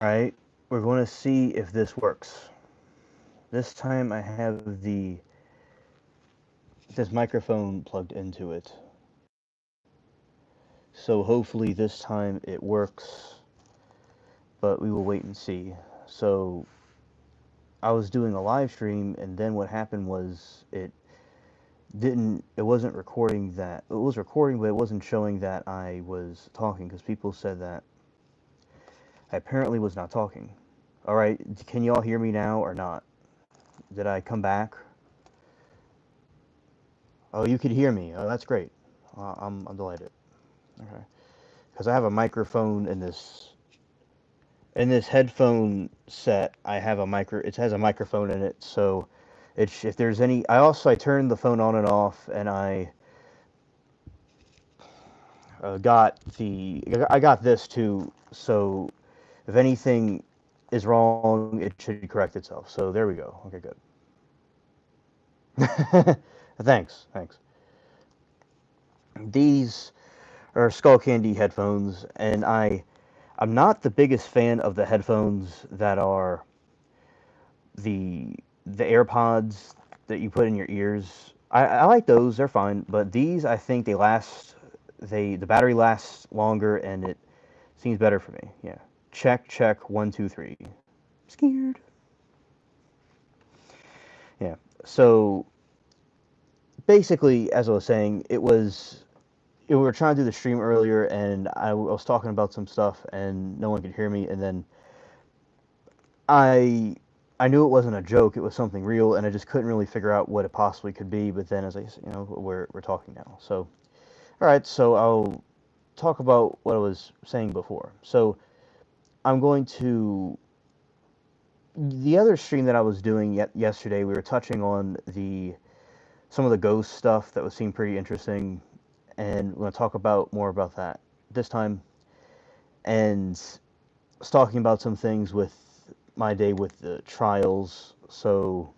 Alright, we're going to see if this works. This time I have this microphone plugged into it. So hopefully this time it works, but we will wait and see. So I was doing a live stream, and then what happened was it wasn't recording that. It was recording, but it wasn't showing that I was talking, because people said that I apparently was not talking. Alright, can y'all hear me now or not? Did I come back? Oh, you could hear me. Oh, that's great. I'm delighted. Okay, because I have a microphone in this headphone set. I have a micro. It has a microphone in it, so it's if there's any. I turned the phone on and off, and I got this too. So if anything is wrong, it should correct itself. So there we go. Okay, good. Thanks. These are Skull Candy headphones, and I'm not the biggest fan of the headphones that are the AirPods that you put in your ears. I like those; they're fine. But these, I think they last. The battery lasts longer, and it seems better for me. Yeah. Check. 1 2 3. Scared. Yeah. So basically, as I was saying, we were trying to do the stream earlier, and I was talking about some stuff, and no one could hear me, and then I I knew it wasn't a joke; it was something real, and I just couldn't really figure out what it possibly could be. But then, as we're talking now. So, all right, so I'll talk about what I was saying before. So, I'm going to the other stream that I was doing yesterday. We were touching on the some of the ghost stuff that was seemed pretty interesting, and we're going to talk about more about that this time. And I was talking about some things with my day with the trials. So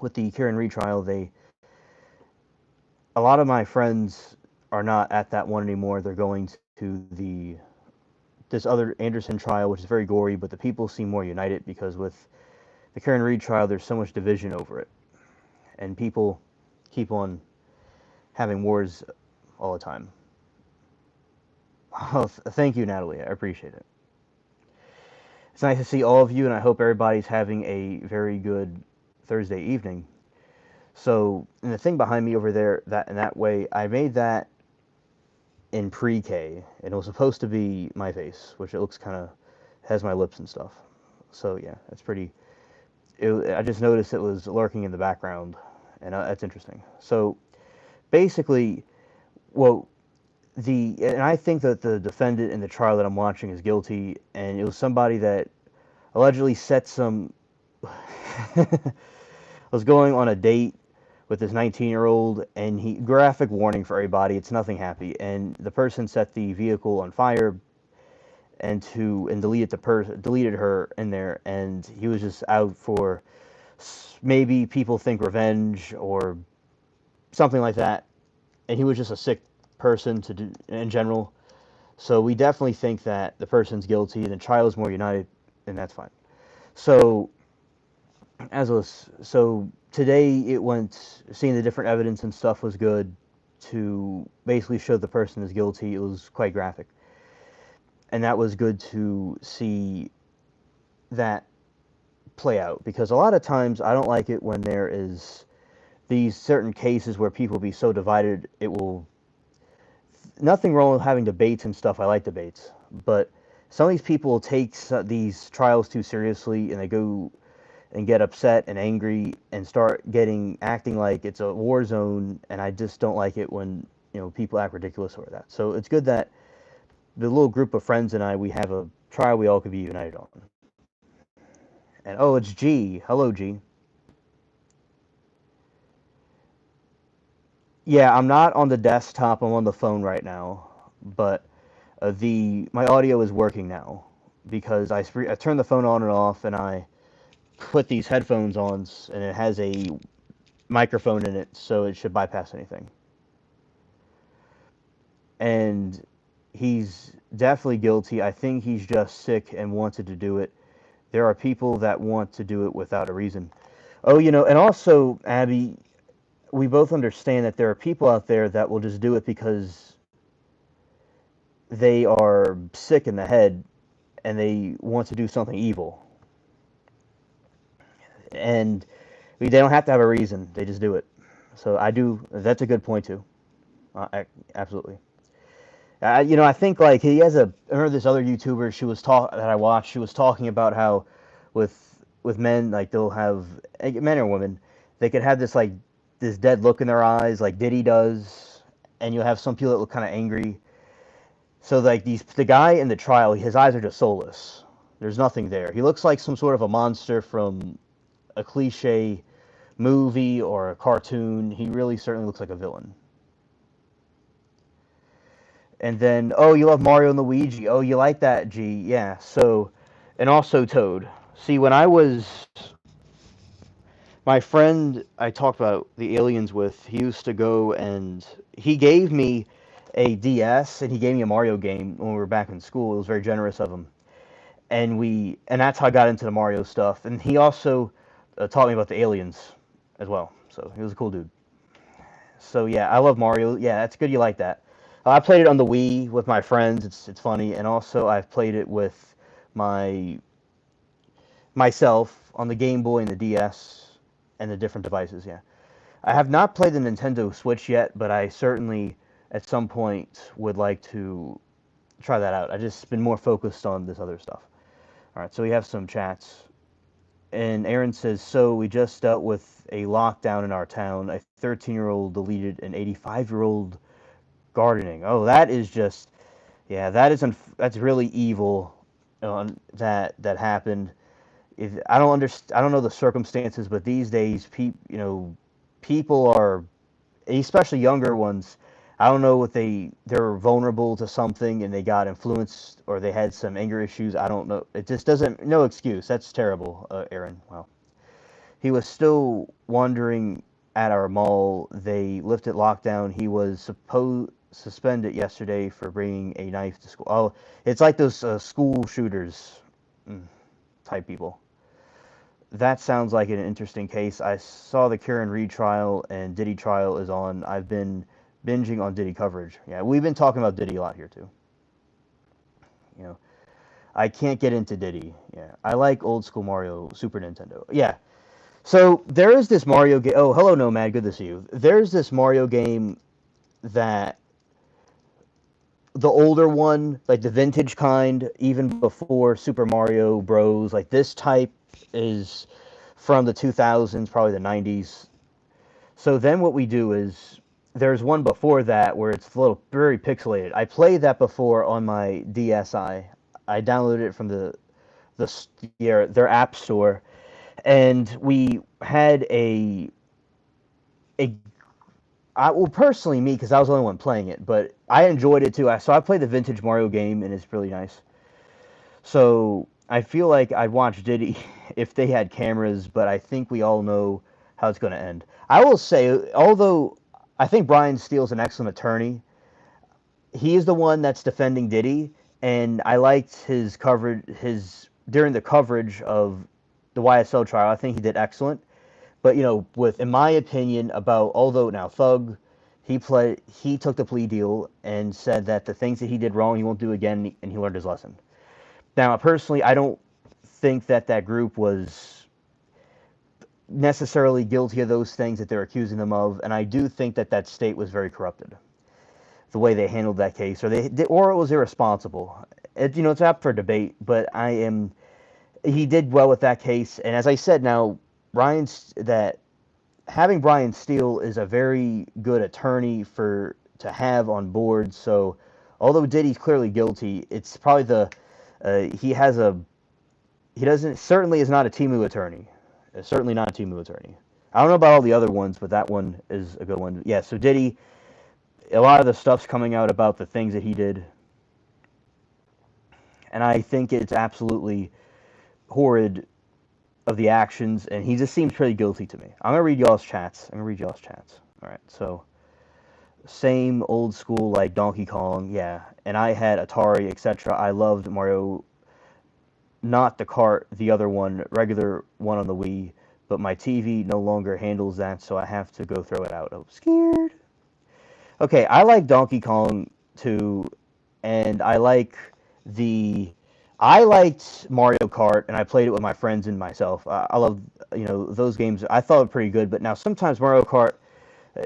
with the Karen Reed trial, a lot of my friends are not at that one anymore. They're going to this other Anderson trial, which is very gory, but the people seem more united because with the Karen Reed trial, there's so much division over it, and people keep on having wars all the time. Oh, thank you, Natalie. I appreciate it. It's nice to see all of you, and I hope everybody's having a very good Thursday evening. So, and the thing behind me over there, that in that way, I made that in pre-K, and it was supposed to be my face, which it looks kind of has my lips and stuff. So yeah, it's pretty. I just noticed it was lurking in the background, and that's interesting. So basically, well, and I think that the defendant in the trial that I'm watching is guilty, and it was somebody that allegedly set some was going on a date with this 19-year-old, and he graphic warning for everybody. It's nothing happy, and the person set the vehicle on fire and deleted her in there, and he was just out for maybe people think revenge or something like that, and he was just a sick person to do in general. So we definitely think that the person's guilty, and the trial is more united, and that's fine. So so today it went seeing the different evidence and stuff was good to basically show the person is guilty. It was quite graphic, and that was good to see that play out, because a lot of times I don't like it when there is these certain cases where people be so divided. It will nothing wrong with having debates and stuff. I like debates, but some of these people take these trials too seriously, and they go and get upset and angry and start acting like it's a war zone, and I just don't like it when people act ridiculous over that. So it's good that the little group of friends and we have a trial we all could be united on. And oh, it's G. Hello, G. Yeah, I'm not on the desktop. I'm on the phone right now, but the my audio is working now because I turned the phone on and off, and I put these headphones on, and it has a microphone in it, so it should bypass anything. And he's definitely guilty. I think he's just sick and wanted to do it. There are people that want to do it without a reason. Oh, and also, Abby, we both understand that there are people out there that will just do it because they are sick in the head and they want to do something evil. And they don't have to have a reason, they just do it. So I do, that's a good point too. Absolutely. I think like he has a. I remember this other YouTuber that I watched. She was talking about how, with men, like they'll have men or women, they could have this dead look in their eyes, like Diddy does, and you'll have some people that look kind of angry. So like the guy in the trial, his eyes are just soulless. There's nothing there. He looks like some sort of a monster from a cliche movie or a cartoon. He really certainly looks like a villain. And then, oh, you love Mario and Luigi. Oh, you like that, G. Yeah. So, and also Toad. See, when I was my friend I talked about the aliens with, he used to go and he gave me a DS and he gave me a Mario game when we were back in school. It was very generous of him. And that's how I got into the Mario stuff. And he also taught me about the aliens as well. So, he was a cool dude. So, yeah, I love Mario. Yeah, that's good you like that. I played it on the Wii with my friends. It's funny, and also I've played it with my myself on the Game Boy and the DS and the different devices. Yeah, I have not played the Nintendo Switch yet, but I certainly at some point would like to try that out. I just been more focused on this other stuff. All right, so we have some chats, and Aaron says, "So we just dealt with a lockdown in our town. A 13-year-old deleted an 85-year-old gardening. Oh, that is just, yeah, that's really evil. That happened. I don't know the circumstances, but these days, people are, especially younger ones. I don't know if they're vulnerable to something and they got influenced or they had some anger issues. I don't know. It just doesn't. No excuse. That's terrible, Aaron. Wow. He was still wandering at our mall. They lifted lockdown. He was supposed suspended yesterday for bringing a knife to school. Oh, it's like those school shooters type people. That sounds like an interesting case. I saw the Karen Reed trial and Diddy trial is on. I've been binging on Diddy coverage. Yeah, we've been talking about Diddy a lot here too. You know, I can't get into Diddy. Yeah, I like old school Mario, Super Nintendo. Yeah. So there is this Mario game. Oh, hello, Nomad. Good to see you. There's this Mario game that the older one, like the vintage kind, even before Super Mario Bros. Like this type is from the 2000s, probably the 90s. So then what we do is there's one before that where it's a little very pixelated. I played that before on my DSi. I downloaded it from their app store, and we had a well, personally, me, because I was the only one playing it, but I enjoyed it too. So I played the vintage Mario game, and it's really nice. So I feel like I'd watch Diddy if they had cameras, but I think we all know how it's going to end. I will say, although I think Brian Steele's an excellent attorney, he is the one that's defending Diddy, and I liked his coverage, his during the coverage of the YSL trial. I think he did excellent. But in my opinion, about although now Thug, he took the plea deal and said that the things that he did wrong he won't do again, and he learned his lesson. Now, personally, I don't think that group was necessarily guilty of those things that they're accusing them of, and I do think that state was very corrupted, the way they handled that case, or it was irresponsible. It's up for debate, but he did well with that case, and as I said, now having Brian Steele is a very good attorney to have on board. So, although Diddy's clearly guilty, it's probably he doesn't certainly is not a Timu attorney. Certainly not a Timu attorney. I don't know about all the other ones, but that one is a good one. Yeah. So Diddy, a lot of the stuff's coming out about the things that he did, and I think it's absolutely horrid of the actions, and he just seems pretty guilty to me. I'm gonna read y'all's chats. All right, so Same old school like Donkey Kong, yeah. And I had Atari, etc. I loved Mario, not the cart, the other one, regular one on the Wii. But my TV no longer handles that, so I have to go throw it out. I'm scared. Okay, I like Donkey Kong too, and the I liked Mario Kart, and I played it with my friends and myself. I love, those games. I thought were pretty good, but now sometimes Mario Kart,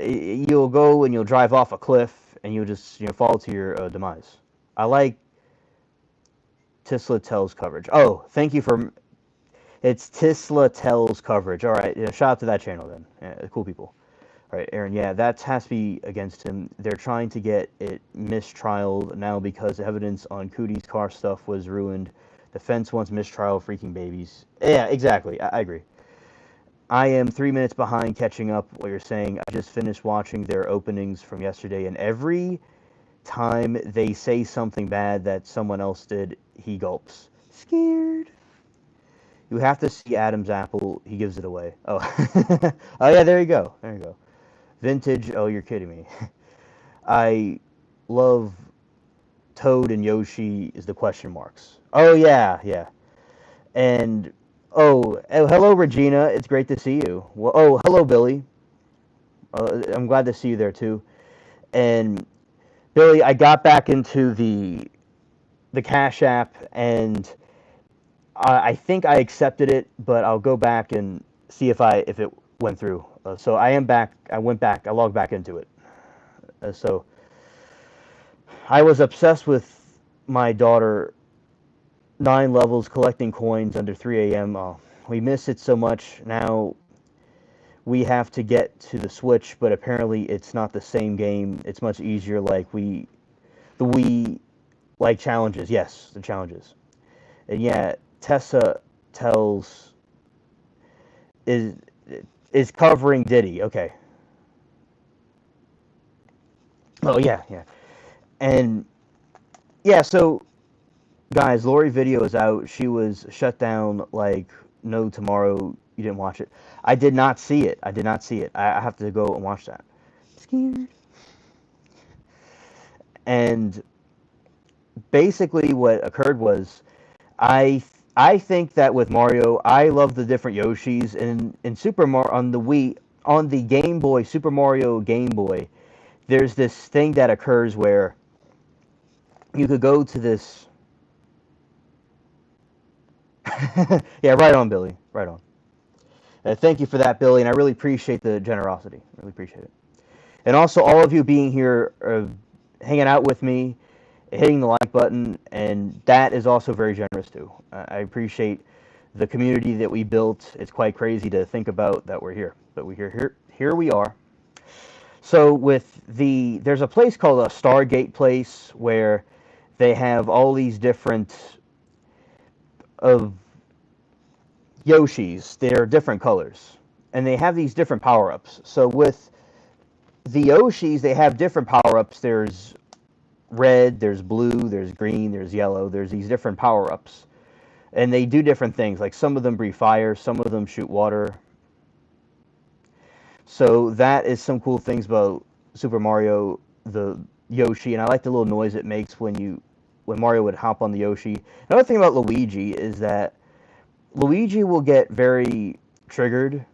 you'll go and you'll drive off a cliff and you'll just fall to your demise. I like Tisla Tells coverage. Oh, thank you for it's Tisla Tells coverage. All right, yeah, shout out to that channel then. Yeah, cool people. All right, Aaron. Yeah, that has to be against him. They're trying to get it mistrialed now because evidence on Cootie's car stuff was ruined. The fence wants mistrial freaking babies. Yeah, exactly. I agree. I am 3 minutes behind catching up what you're saying. I just finished watching their openings from yesterday, and every time they say something bad that someone else did, he gulps. Scared. You have to see Adam's apple. He gives it away. Oh, oh yeah. There you go. There you go. Vintage. Oh, you're kidding me. I love Toad and Yoshi is the question marks. Oh yeah, yeah. And hello Regina. It's great to see you. Well, oh, hello Billy. I'm glad to see you there too. And Billy, I got back into the Cash App, and I think I accepted it, but I'll go back and see if it went through. So I am back. I went back. I logged back into it. So I was obsessed with my daughter. 9 levels collecting coins under 3 a.m. Oh, we miss it so much. Now we have to get to the Switch, but apparently it's not the same game. It's much easier. The Wii, like challenges. Yes, the challenges. And yeah, Tessa tells is is covering Diddy. Okay. Oh yeah, yeah. And yeah, so guys, Lori video is out. She was shut down like no tomorrow. You didn't watch it. I did not see it. I did not see it. I have to go and watch that. Scared. And basically what occurred was I think that with Mario, I love the different Yoshis in Super Mario on the Wii, on the Game Boy, Super Mario Game Boy. There's this thing that occurs where you could go to this. Yeah, right on, Billy. Right on. Thank you for that, Billy, and I really appreciate the generosity. Really appreciate it. And also all of you being here, hanging out with me, hitting the like button, and that is also very generous too. I appreciate the community that we built. It's quite crazy to think about that we're here, but here we are. So there's a place called a Stargate place where they have all these different of Yoshis. They're different colors, and they have these different power-ups. So with the Yoshis, they have different power-ups. There's red, there's blue, there's green, there's yellow. There's these different power-ups, and they do different things. Like some of them breathe fire, some of them shoot water. So that is some cool things about Super Mario, the Yoshi, and I like the little noise it makes when Mario would hop on the Yoshi. Another thing about Luigi is that Luigi will get very triggered,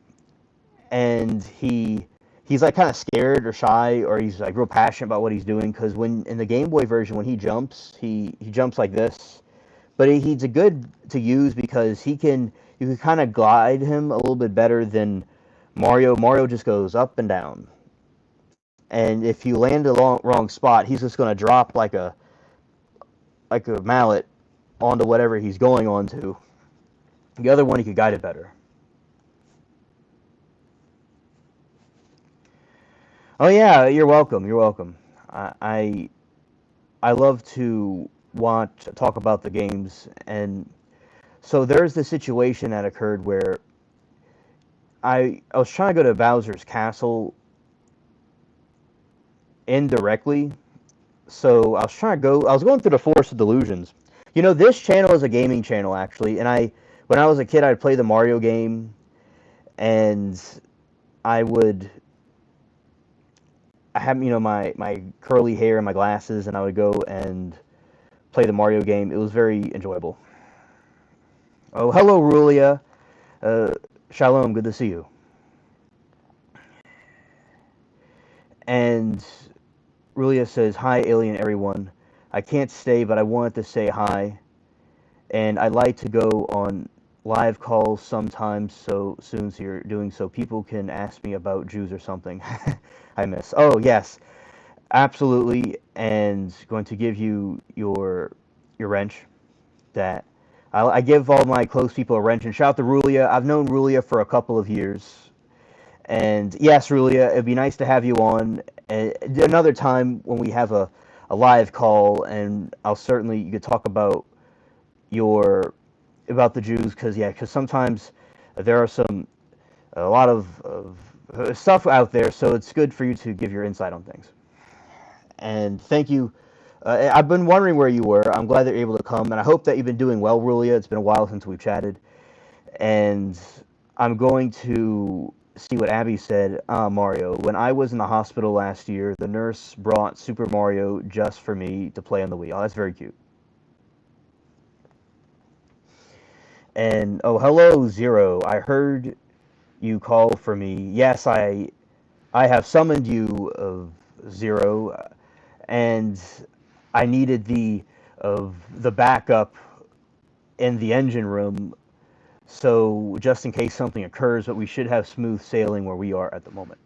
and he's like kind of scared or shy, or he's like real passionate about what he's doing. Because when in the Game Boy version, when he jumps, he jumps like this, but he's a good to use because you can kind of glide him a little bit better than Mario. Mario just goes up and down, and if you land the wrong spot, he's just going to drop like a mallet onto whatever he's going onto. The other one, he could guide it better. Oh yeah, you're welcome. You're welcome. I love to talk about the games, and so there's the situation that occurred where I was trying to go to Bowser's castle indirectly. So I was trying to go. I was going through the Forest of Delusions. This channel is a gaming channel actually, and when I was a kid, I'd play the Mario game, and I would I had, my curly hair and my glasses, and I would go and play the Mario game. It was very enjoyable. Oh, hello, Rulia. Uh, Shalom, good to see you. And Rulia says, "Hi, alien everyone. I can't stay, but I wanted to say hi. And I'd like to go on live calls sometimes so soon as you're doing so people can ask me about Jews or something." I miss. Oh, yes, absolutely. And going to give you your wrench that I give all my close people a wrench. And shout out to Rulia. I've known Rulia for a couple of years. And yes, Rulia, it'd be nice to have you on another time when we have a live call, and I'll certainly you could talk about your about the Jews because sometimes there are a lot of stuff out there, so it's good for you to give your insight on things. And thank you. I've been wondering where you were. I'm glad that you're able to come, and I hope that you've been doing well, Rulia. It's been a while since we've chatted, and I'm going to see what Abby said. Mario. When I was in the hospital last year, the nurse brought Super Mario just for me to play on the Wii. Oh, that's very cute. And oh, hello, Zero. I heard you call for me. Yes, I have summoned you of Zero, and I needed the backup in the engine room. So just in case something occurs, but we should have smooth sailing where we are at the moment.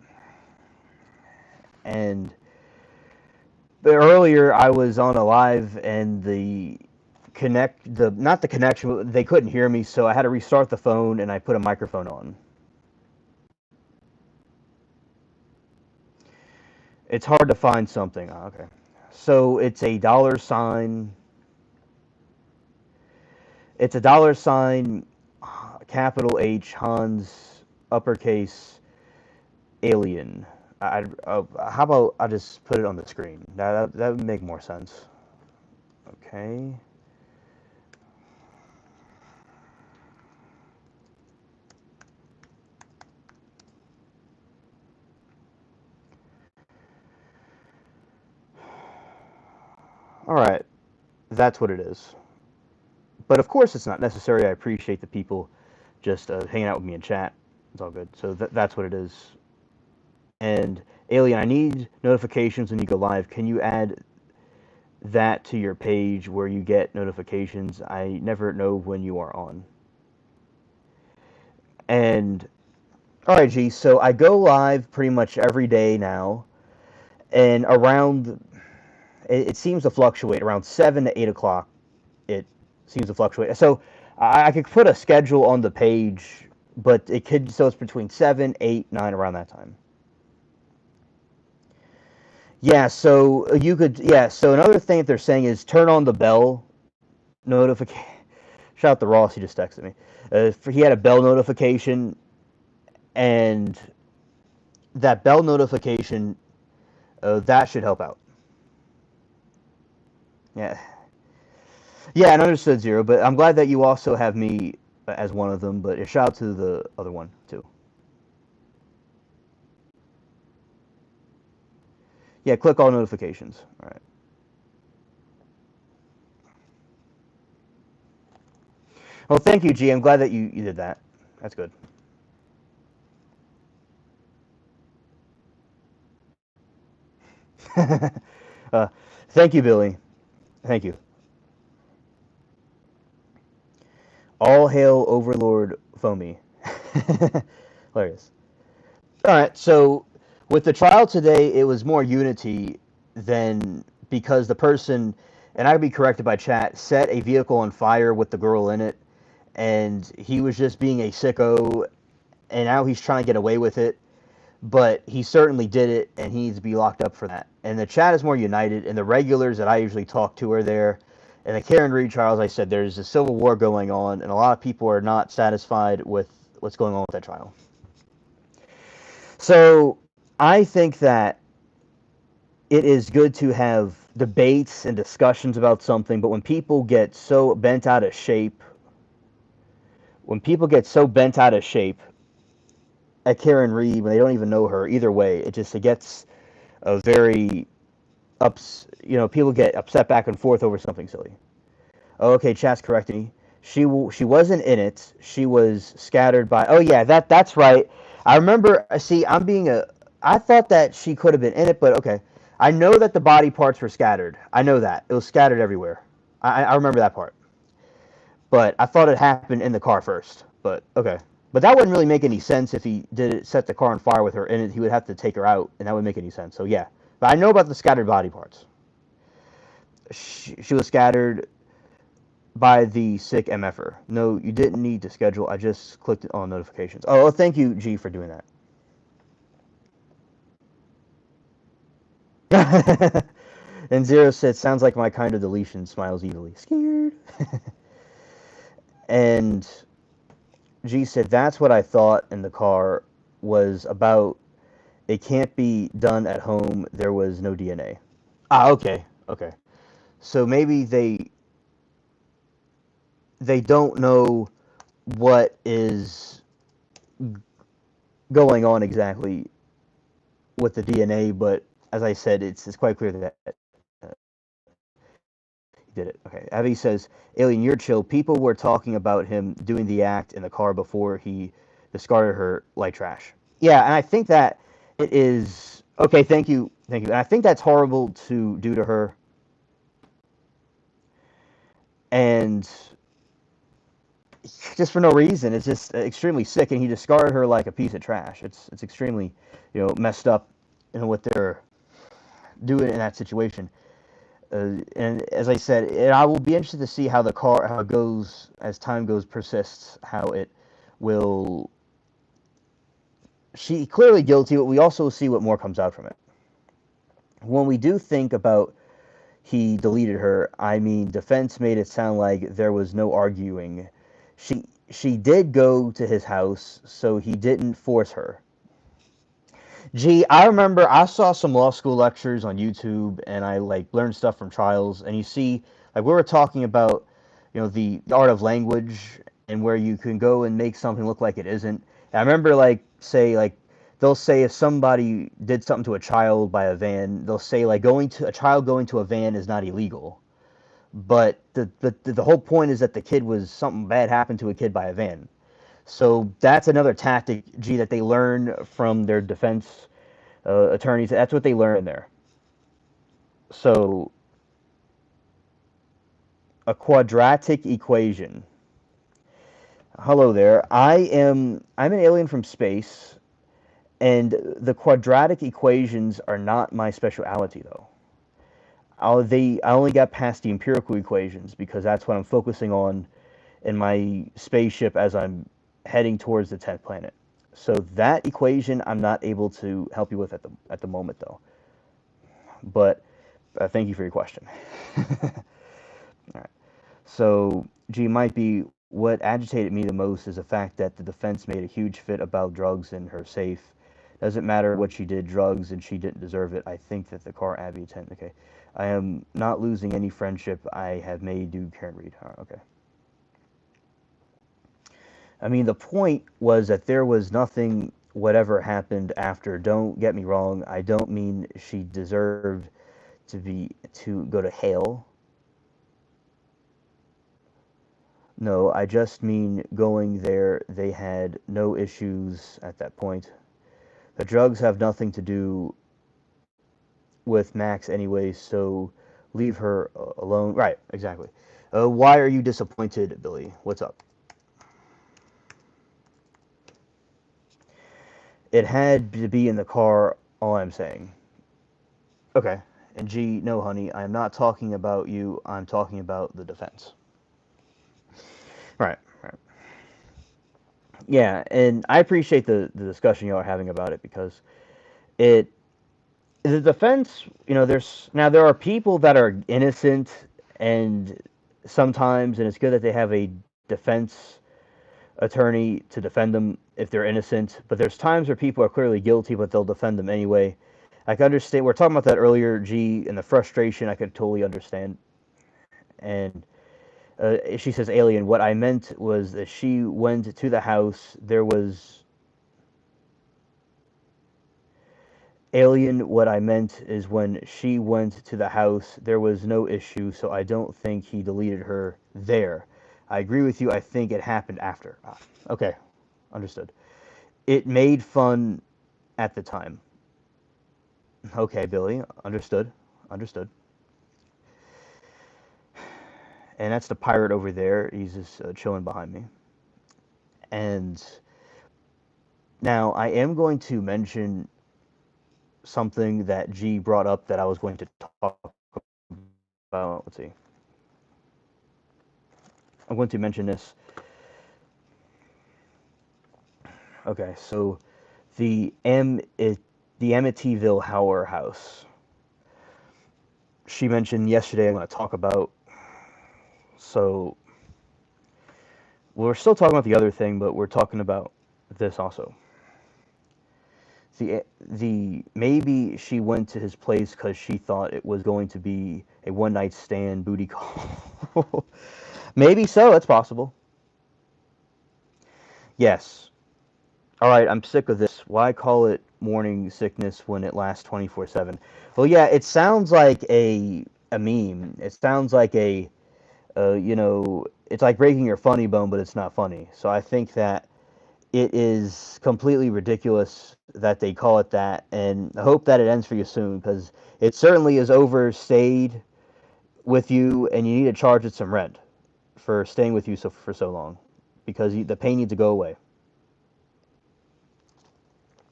And earlier I was on a live and not the connection, they couldn't hear me, so I had to restart the phone and I put a microphone on. It's hard to find something. Oh, okay. So it's a dollar sign. It's a dollar sign, capital H, Hans, uppercase, alien. How about I just put it on the screen? That would make more sense. Okay. All right. That's what it is. But of course, it's not necessary. I appreciate the people just hanging out with me in chat. It's all good. So that's what it is. And Alien, I need notifications when you go live. Can you add that to your page where you get notifications? I never know when you are on. And all right, G. So I go live pretty much every day now, and it seems to fluctuate around 7 to 8 o'clock. It seems to fluctuate. So I could put a schedule on the page, but it's between 7, 8, 9 around that time. Yeah, so you could, yeah, so another thing that they're saying is turn on the bell notification. Shout out to Ross, he just texted me. He had a bell notification, and that bell notification, that should help out. Yeah. Yeah, and understood, Zero, but I'm glad that you also have me as one of them, but a shout out to the other one, too. Yeah, click all notifications. All right. Well, thank you, G. I'm glad that you did that. That's good. uh, thank you, Billy. Thank you. All hail Overlord Foamy. Hilarious. All right, so with the trial today, it was more unity than because the person, and I'd be corrected by chat, set a vehicle on fire with the girl in it, and he was just being a sicko, and now he's trying to get away with it, but he certainly did it, and he needs to be locked up for that. And the chat is more united, and the regulars that I usually talk to are there. And the Karen Reed trial, as I said, there's a civil war going on, and a lot of people are not satisfied with what's going on with that trial. So I think that it is good to have debates and discussions about something, but when people get so bent out of shape, at Karen Reed when they don't even know her, either way, it gets a very people get upset back and forth over something silly. Oh, okay, chat's correcting me. She wasn't in it. She was scattered by. Oh yeah, that's right. I remember. See, I'm being a. I thought that she could have been in it, but okay. I know that the body parts were scattered. I know that it was scattered everywhere. I remember that part. But I thought it happened in the car first. But okay. But that wouldn't really make any sense if he did it, set the car on fire with her in it. He would have to take her out, and that would make any sense. So yeah. But I know about the scattered body parts. She was scattered by the sick MFer. No, you didn't need to schedule. I just clicked on notifications. Oh, thank you, G, for doing that. And Zero said, sounds like my kind of deletion, smiles evilly. Scared. And G said, that's what I thought in the car was about. It can't be done at home. There was no DNA. Ah, okay. Okay. So maybe they don't know what is going on exactly with the DNA, but as I said, it's quite clear that he did it. Okay. Abby says, Alien, you're chill. People were talking about him doing the act in the car before he discarded her like trash. Yeah, and I think that it is okay. Thank you, thank you. And I think that's horrible to do to her, and just for no reason. It's just extremely sick, and he discarded her like a piece of trash. It's extremely, messed up, what they're doing in that situation. And as I said, I will be interested to see how how it goes as time goes persists. How it will. She clearly guilty, but we also see what more comes out from it. When we do think about he deleted her, I mean, defense made it sound like there was no arguing. She did go to his house, so he didn't force her. Gee, I remember I saw some law school lectures on YouTube, and I learned stuff from trials. And you see, we were talking about, the art of language and where you can go and make something look like it isn't. And I remember they'll say if somebody did something to a child by a van, they'll say a child going to a van is not illegal. But the whole point is that the kid was something bad happened to a kid by a van. So that's another tactic, G, that they learn from their defense attorneys. That's what they learn there. So a quadratic equation. Hello there. I'm an alien from space, and the quadratic equations are not my specialty though. I only got past the empirical equations because that's what I'm focusing on in my spaceship as I'm heading towards the 10th planet. So that equation I'm not able to help you with at the moment though. But thank you for your question. All right. So G might be what agitated me the most is the fact that the defense made a huge fit about drugs in her safe. Doesn't matter what she did, drugs, and she didn't deserve it. I think that the car Abby attended. Okay. I am not losing any friendship I have made due to Karen Reed. Okay. I mean, the point was that there was nothing, whatever happened after. Don't get me wrong. I don't mean she deserved to go to hell. No, I just mean going there. They had no issues at that point. The drugs have nothing to do with Max anyway, so leave her alone. Right, exactly. Why are you disappointed, Billy? What's up? It had to be in the car, all I'm saying. Okay. And G, no, honey, I'm not talking about you. I'm talking about the defense. Right, right. Yeah, and I appreciate the discussion y'all are having about it because it the defense, there are people that are innocent and sometimes, and it's good that they have a defense attorney to defend them if they're innocent, but there's times where people are clearly guilty, but they'll defend them anyway. I can understand. We are talking about that earlier, G, and the frustration. I could totally understand. And she says, "Alien." What I meant was that she went to the house. There was Alien, what I meant is when she went to the house, there was no issue, so I don't think he deleted her there. I agree with you. I think it happened after. Ah, okay, understood. It made fun at the time. Okay, Billy, understood. Understood. And that's the pirate over there. He's just chilling behind me. And now I am going to mention something that G brought up that I was going to talk about. Let's see. I'm going to mention this. Okay, so the the Amityville Horror House. She mentioned yesterday. I'm going to talk about. So we're still talking about the other thing, but we're talking about this also. The maybe she went to his place because she thought it was going to be a one night stand booty call. Maybe so. It's possible. Yes. All right. I'm sick of this. Why call it morning sickness when it lasts 24/7? Well, yeah. It sounds like a meme. It sounds like a it's like breaking your funny bone, but it's not funny. So I think that it is completely ridiculous that they call it that, and I hope that it ends for you soon because it certainly is overstayed with you, and you need to charge it some rent for staying with you for so long because the pain needs to go away.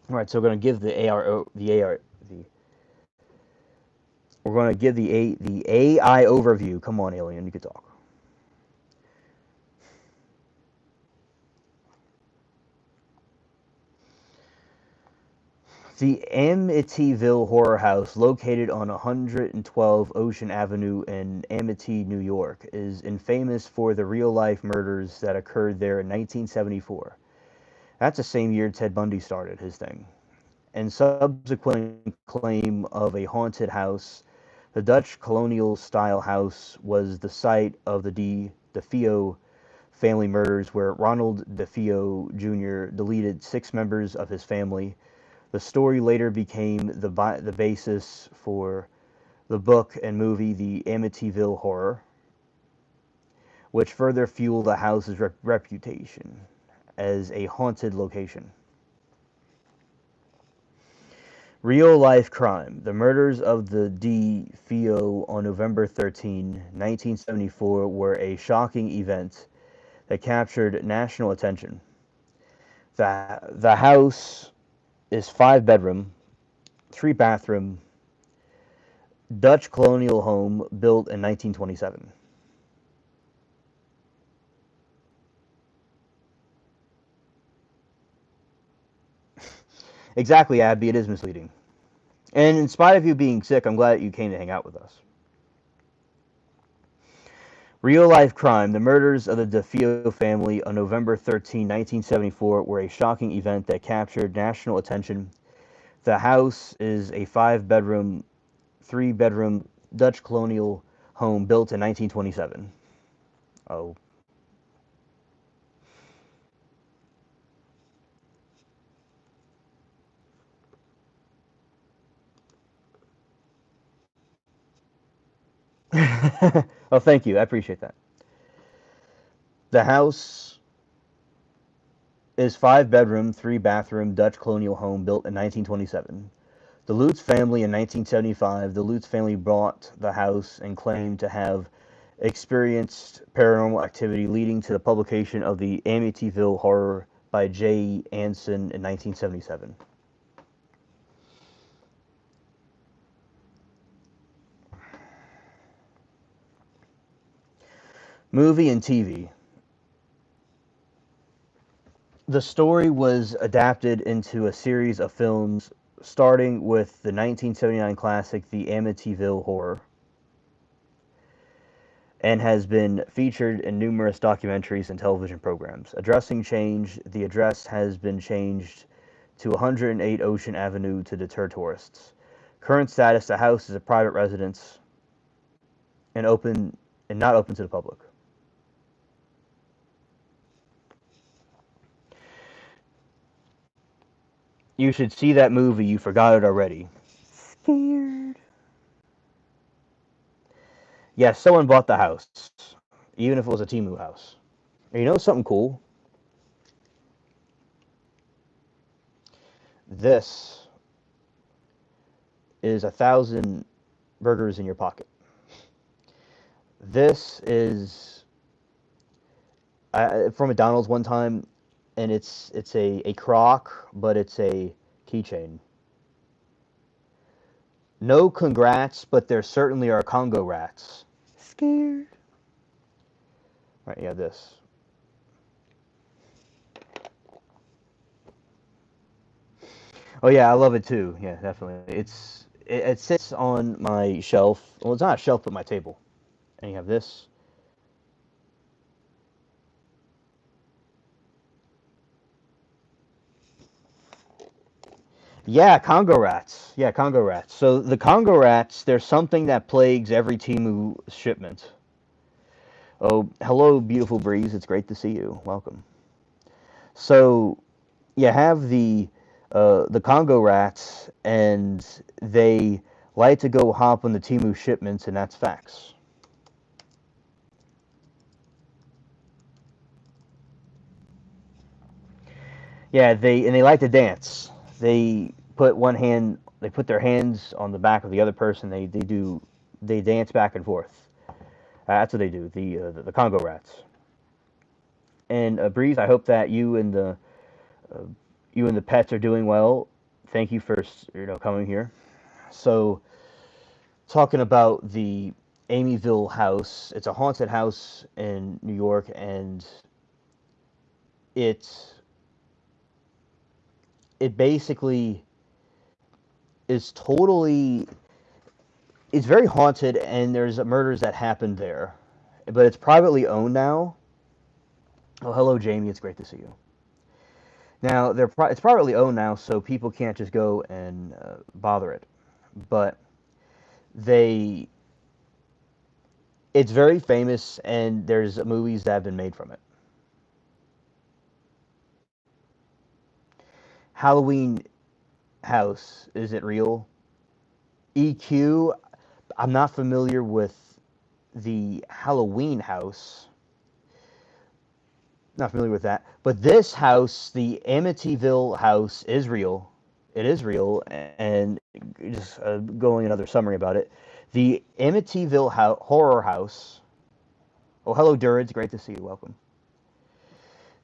All right, so we're going to give the we're going to give the AI overview. Come on, alien, you can talk. The Amityville Horror House, located on 112 Ocean Avenue in Amity, New York, is infamous for the real-life murders that occurred there in 1974. That's the same year Ted Bundy started his thing. And subsequent claim of a haunted house. The Dutch colonial-style house was the site of the DeFeo family murders, where Ronald DeFeo Jr. deleted 6 members of his family. The story later became the basis for the book and movie The Amityville Horror, which further fueled the house's reputation as a haunted location. Real-life crime. The murders of the DeFeo on November 13, 1974 were a shocking event that captured national attention. The house is 5 bedroom, 3 bathroom, Dutch colonial home built in 1927. Exactly, Abby, it is misleading. And in spite of you being sick, I'm glad that you came to hang out with us. Real life crime. The murders of the DeFeo family on November 13, 1974 were a shocking event that captured national attention. The house is a 5 bedroom, 3 bedroom Dutch colonial home built in 1927. Oh. Oh, thank you. I appreciate that. The house is 5 bedroom, 3 bathroom Dutch colonial home built in 1927. The Lutz family in 1975, the Lutz family bought the house and claimed to have experienced paranormal activity, leading to the publication of the Amityville Horror by J. Anson in 1977. Movie and TV. The story was adapted into a series of films, starting with the 1979 classic The Amityville Horror, and has been featured in numerous documentaries and television programs. Addressing change, the address has been changed to 108 Ocean Avenue to deter tourists. Current status: the house is a private residence and open and not open to the public. You should see that movie. You forgot it already. Scared. Yeah, someone bought the house, even if it was a Timu house. And you know something cool? This is 1,000 burgers in your pocket. This is from McDonald's one time, and it's a crock, but it's a keychain. No congrats, but there certainly are Congo rats. Scared. Right, yeah, this. Oh yeah, I love it too. Yeah, definitely. It sits on my shelf. Well, it's not a shelf, but my table. And you have this. Yeah, Congo rats. Yeah, Congo rats. So the Congo rats, there's something that plagues every Timu shipment. Oh, hello, beautiful breeze. It's great to see you. Welcome. So you have the Congo rats, and they like to go hop on the Timu shipments, and that's facts. Yeah, they like to dance. They put their hands on the back of the other person. They dance back and forth. That's what they do. The Congo rats. And Breeze, I hope that uh, you and the pets are doing well. Thank you for coming here. So talking about the Amityville house, it's a haunted house in New York, and it's it basically is totally it's very haunted, and there's murders that happened there, but it's privately owned now. Oh, hello, Jamie. It's great to see you. Now it's privately owned now, so people can't just go and bother it. But they it's very famous, and there's movies that have been made from it. Halloween house, is it real? EQ, I'm not familiar with the Halloween house. Not familiar with that. But this house, the Amityville house, is real. It is real, and just going another summary about it. The Amityville horror house. Oh, hello, Durridge. Great to see you. Welcome.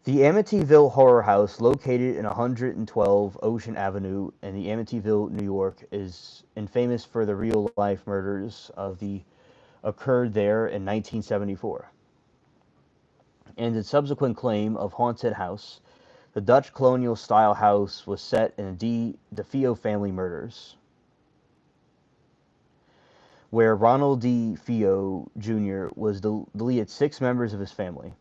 The Amityville horror house, located in 112 Ocean Avenue in the Amityville, New York, is famous for the real-life murders of the occurred there in 1974. And its subsequent claim of haunted house, the Dutch colonial-style house was set in the DeFeo family murders, where Ronald DeFeo Jr. was deleted six members of his family.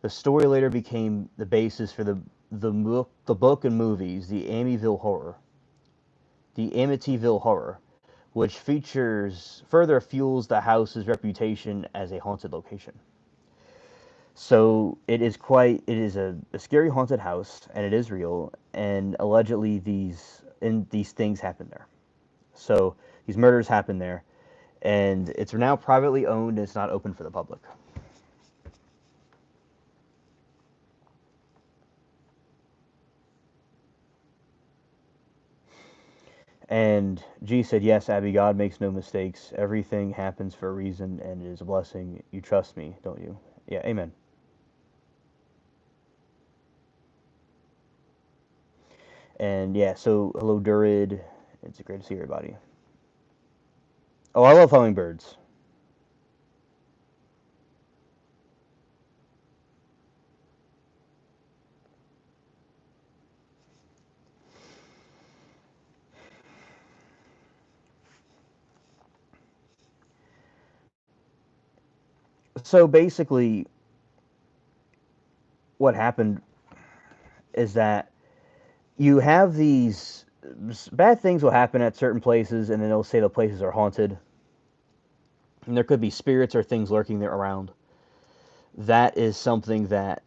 The story later became the basis for the book and movies, The Amityville Horror, which features further fuels the house's reputation as a haunted location. So it is a scary haunted house, and it is real, and allegedly these things happen there. So these murders happen there, and it's now privately owned, and it's not open for the public. And G said, "Yes, Abby, God makes no mistakes. Everything happens for a reason, and it is a blessing. You trust me, don't you?" Yeah, amen. And yeah, so hello, Durid. It's great to see everybody. Oh, I love hummingbirds. So basically, what happened is that you have these bad things will happen at certain places, and then they'll say the places are haunted, and there could be spirits or things lurking there around. That is something that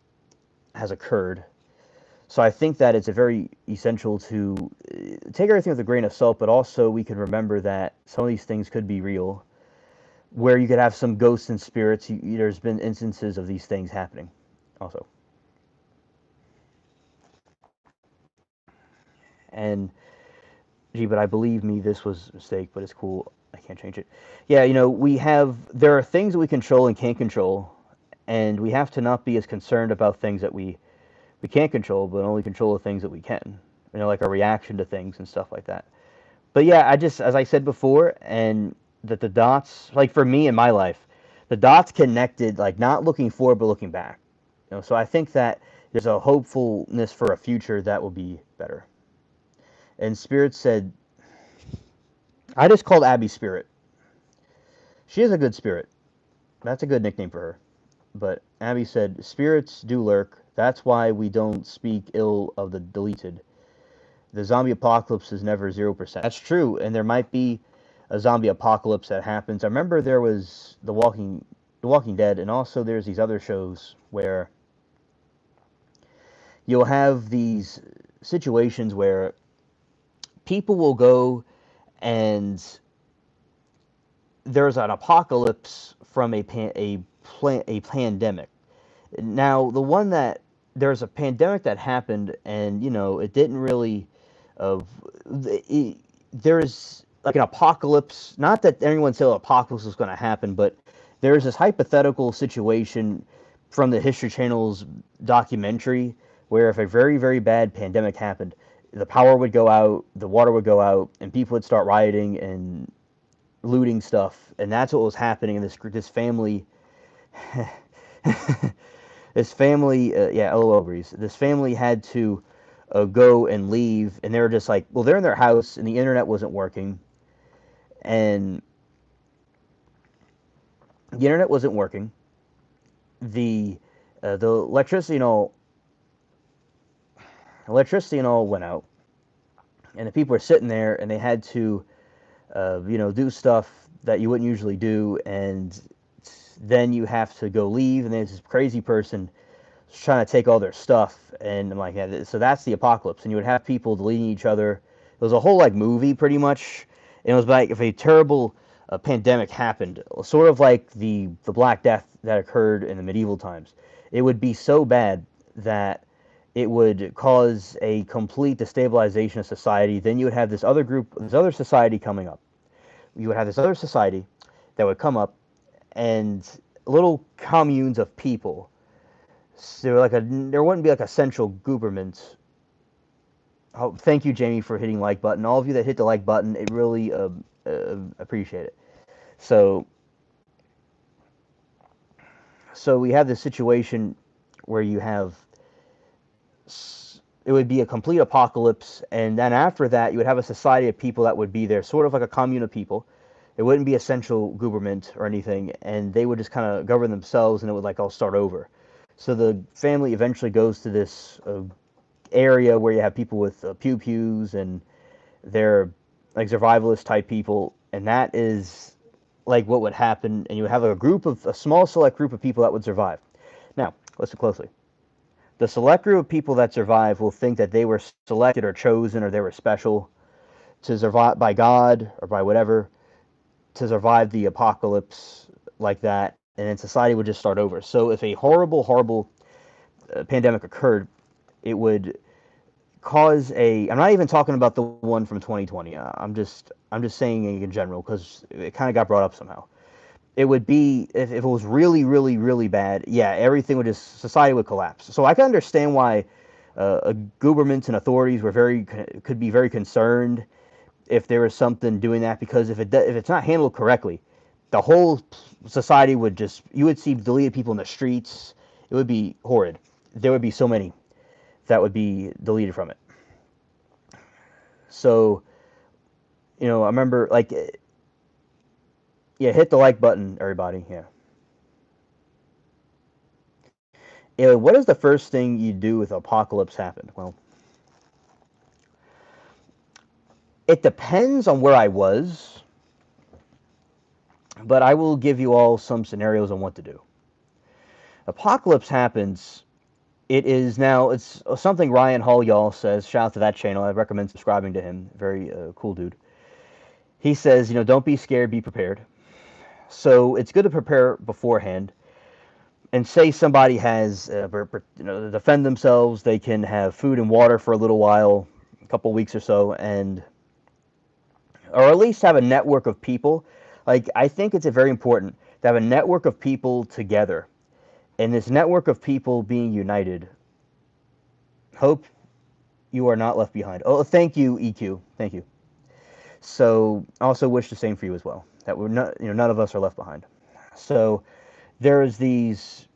has occurred. So I think that it's a very essential to take everything with a grain of salt, but also we can remember that some of these things could be real, where you could have some ghosts and spirits. There's been instances of these things happening also. And gee, but I believe me, this was a mistake, but it's cool. I can't change it. Yeah, there are things that we control and can't control, and we have to not be as concerned about things that we can't control, but only control the things that we can. Like our reaction to things and stuff like that. But yeah, as I said before, and that the dots, like for me in my life, the dots connected, like not looking forward, but looking back. So I think that there's a hopefulness for a future that will be better. And Spirit said, I just called Abby Spirit. She is a good spirit. That's a good nickname for her. But Abby said, spirits do lurk. That's why we don't speak ill of the deleted. The zombie apocalypse is never 0%. That's true, and there might be a zombie apocalypse that happens. I remember there was The Walking Dead, and also there's these other shows where you'll have these situations where people will go and there's an apocalypse from a pandemic. Now, the one that there's a pandemic that happened, and it didn't really. Of there's like an apocalypse. Not that anyone said an apocalypse was going to happen, but there's this hypothetical situation from the History Channel's documentary where if a very, very bad pandemic happened, the power would go out, the water would go out, and people would start rioting and looting stuff, and that's what was happening in this family. This family, yeah, LOL Breeze. This family had to go and leave, and they were just like, well, they're in their house, and the internet wasn't working, and the internet wasn't working. The electricity and all went out, and the people were sitting there, and they had to, do stuff that you wouldn't usually do, and then you have to go leave, and there's this crazy person trying to take all their stuff, and I'm like, yeah, so that's the apocalypse, and you would have people deleting each other. It was a whole like movie, pretty much. And it was like if a terrible pandemic happened, sort of like the Black Death that occurred in the medieval times. It would be so bad that it would cause a complete destabilization of society. Then you would have this other society coming up. You would have this other society that would come up, and little communes of people. So there wouldn't be like a central government. Oh, thank you, Jamie, for hitting like button. All of you that hit the like button, it really appreciate it. So we have this situation where it would be a complete apocalypse, and then after that, you would have a society of people that would be there, sort of like a commune of people. It wouldn't be a central government or anything, and they would just kind of govern themselves, and it would like all start over. So the family eventually goes to this area where you have people with pew-pews, and they're like survivalist type people, and that is like what would happen, and you would have a small select group of people that would survive. Now, listen closely. The select group of people that survive will think that they were selected or chosen or they were special to survive by God or by whatever to survive the apocalypse like that, and then society would just start over. So if a horrible, horrible pandemic occurred, it would cause I'm not even talking about the one from 2020. I'm just saying in general because it kind of got brought up somehow. It would be if it was really, really, really bad. Yeah, society would collapse. So I can understand why governments and authorities could be very concerned if there was something doing that, because if it's not handled correctly, the whole society you would see deleted people in the streets. It would be horrid. There would be so many that would be deleted from it. So, I remember yeah, hit the like button, everybody. Yeah. What is the first thing you do if apocalypse happened? Well, it depends on where I was, but I will give you all some scenarios on what to do. Apocalypse happens. It is now. It's something Ryan Hall y'all says. Shout out to that channel. I recommend subscribing to him. Very cool dude. He says, don't be scared, be prepared. So it's good to prepare beforehand. And say somebody has, to defend themselves, they can have food and water for a little while, a couple weeks or so, and or at least have a network of people. Like, I think it's very important to have a network of people together, and this network of people being united. Hope you are not left behind. Oh, thank you, EQ. Thank you. So, also wish the same for you as well. That we're not, none of us are left behind. So, there's these,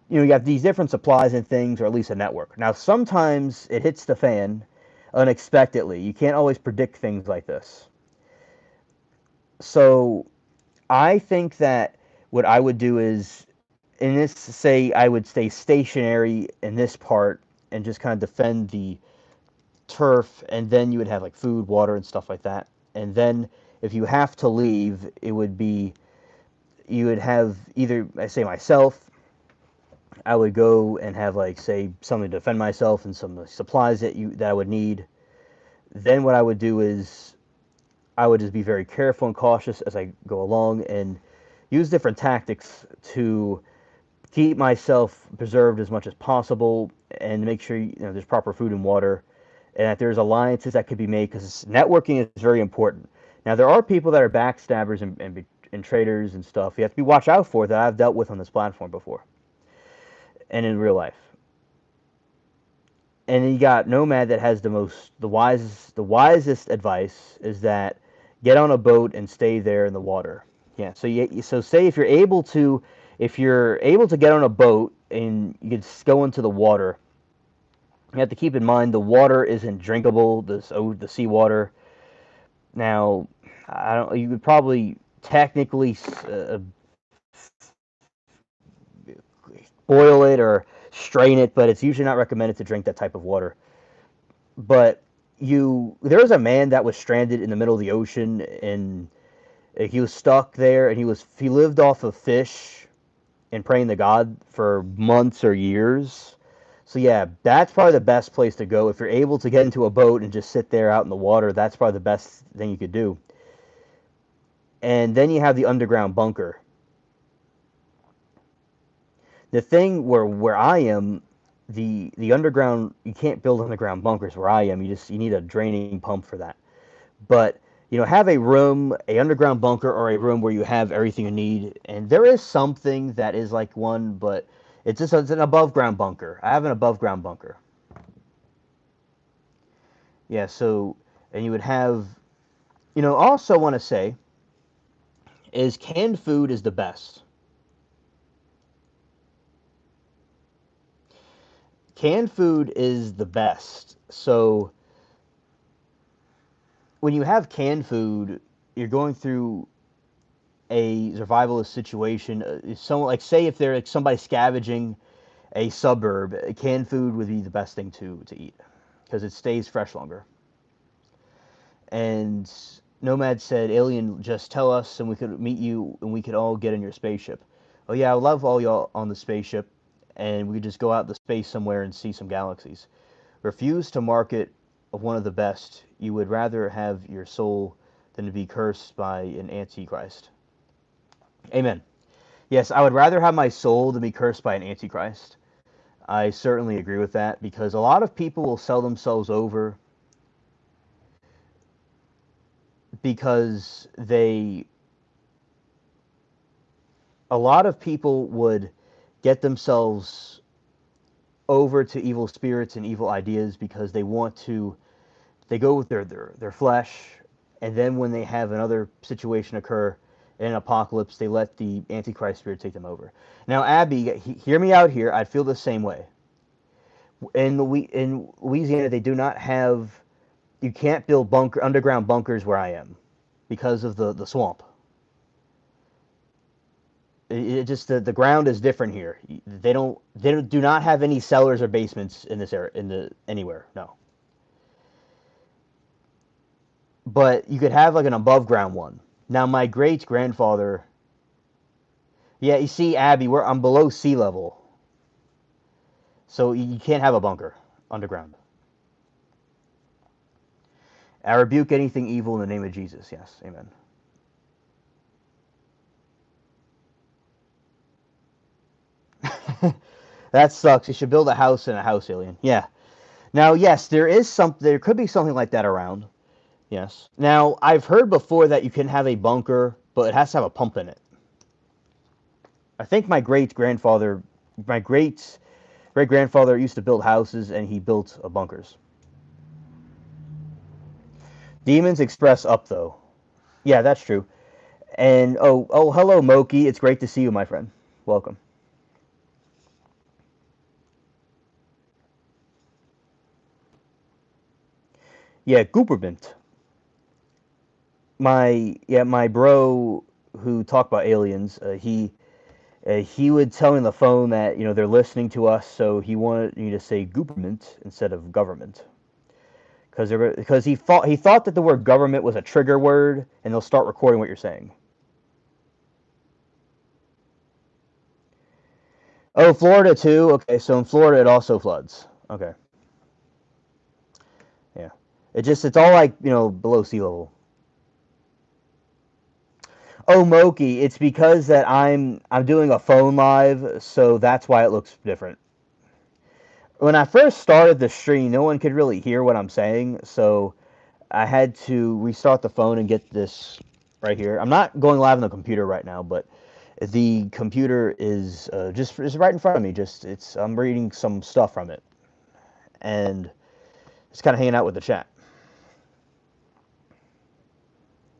you have these different supplies and things, or at least a network. Now, sometimes it hits the fan unexpectedly. You can't always predict things like this. So, I think that what I would do is, in this, say, I would stay stationary in this part and just kind of defend the turf, and then you would have like food, water, and stuff like that. And then if you have to leave, it would be, you would have either, I say myself, I would go and have like, say, something to defend myself and some supplies that I would need. Then what I would do is I would just be very careful and cautious as I go along and use different tactics to keep myself preserved as much as possible and make sure there's proper food and water, and that there's alliances that could be made, because networking is very important. Now, there are people that are backstabbers and traitors and stuff. You have to be watch out for, that I've dealt with on this platform before and in real life. And then you got Nomad that has the wisest advice is that get on a boat and stay there in the water. Yeah. So say if you're able to get on a boat and you can go into the water, you have to keep in mind the water isn't drinkable, the seawater. Now, I don't. You would probably technically boil it or strain it, but it's usually not recommended to drink that type of water. But there was a man that was stranded in the middle of the ocean, and he was stuck there, and he lived off of fish and praying to God for months or years. So yeah, that's probably the best place to go. If you're able to get into a boat and just sit there out in the water, that's probably the best thing you could do. And then you have the underground bunker. The thing where I am, the underground, you can't build underground bunkers where I am. You need a draining pump for that. But have a room, a underground bunker, or a room where you have everything you need. And there is something that is like one, but it's an above ground bunker. I have an above ground bunker. Yeah. So, and you would have, also want to say is canned food is the best. Canned food is the best. So when you have canned food, you're going through a survivalist situation. Someone, like, say if there's somebody scavenging a suburb, canned food would be the best thing to eat because it stays fresh longer. And Nomad said, "Alien, just tell us, and we could meet you, and we could all get in your spaceship." Oh yeah, I would love all y'all on the spaceship, and we could just go out into space somewhere and see some galaxies. Refuse to market of one of the best. You would rather have your soul than to be cursed by an antichrist. Amen. Yes, I would rather have my soul than be cursed by an antichrist. I certainly agree with that, because a lot of people will sell themselves over because a lot of people would get themselves over to evil spirits and evil ideas because they go with their flesh, and then when they have another situation occur in an apocalypse, they let the antichrist spirit take them over. Now, Abby, hear me out here. I'd feel the same way. In Louisiana, they do not have. You can't build underground bunkers where I am because of the swamp. It just the ground is different here. They do not have any cellars or basements in this area anywhere. No. But you could have like an above ground one. Now my great grandfather. Yeah, you see, Abby, I'm below sea level. So you can't have a bunker underground. I rebuke anything evil in the name of Jesus. Yes, amen. That sucks. You should build a house in a house, alien. Yeah. Now, yes, there is some. There could be something like that around. Yes. Now, I've heard before that you can have a bunker, but it has to have a pump in it. I think my great great grandfather used to build houses, and he built bunkers. Demons express up though. Yeah, that's true. And hello, Moki. It's great to see you, my friend. Welcome. Yeah, Goopermint. My bro who talked about aliens. He would tell me on the phone that they're listening to us, so he wanted me to say Goopermint instead of government because he thought that the word government was a trigger word, and they'll start recording what you're saying. Oh, Florida too. Okay, so in Florida it also floods. Okay, yeah. It's all like below sea level. Oh, Moki, it's because that I'm doing a phone live, so that's why it looks different. When I first started the stream, no one could really hear what I'm saying, so I had to restart the phone and get this right here. I'm not going live on the computer right now, but the computer is right in front of me. I'm reading some stuff from it, and it's kind of hanging out with the chat.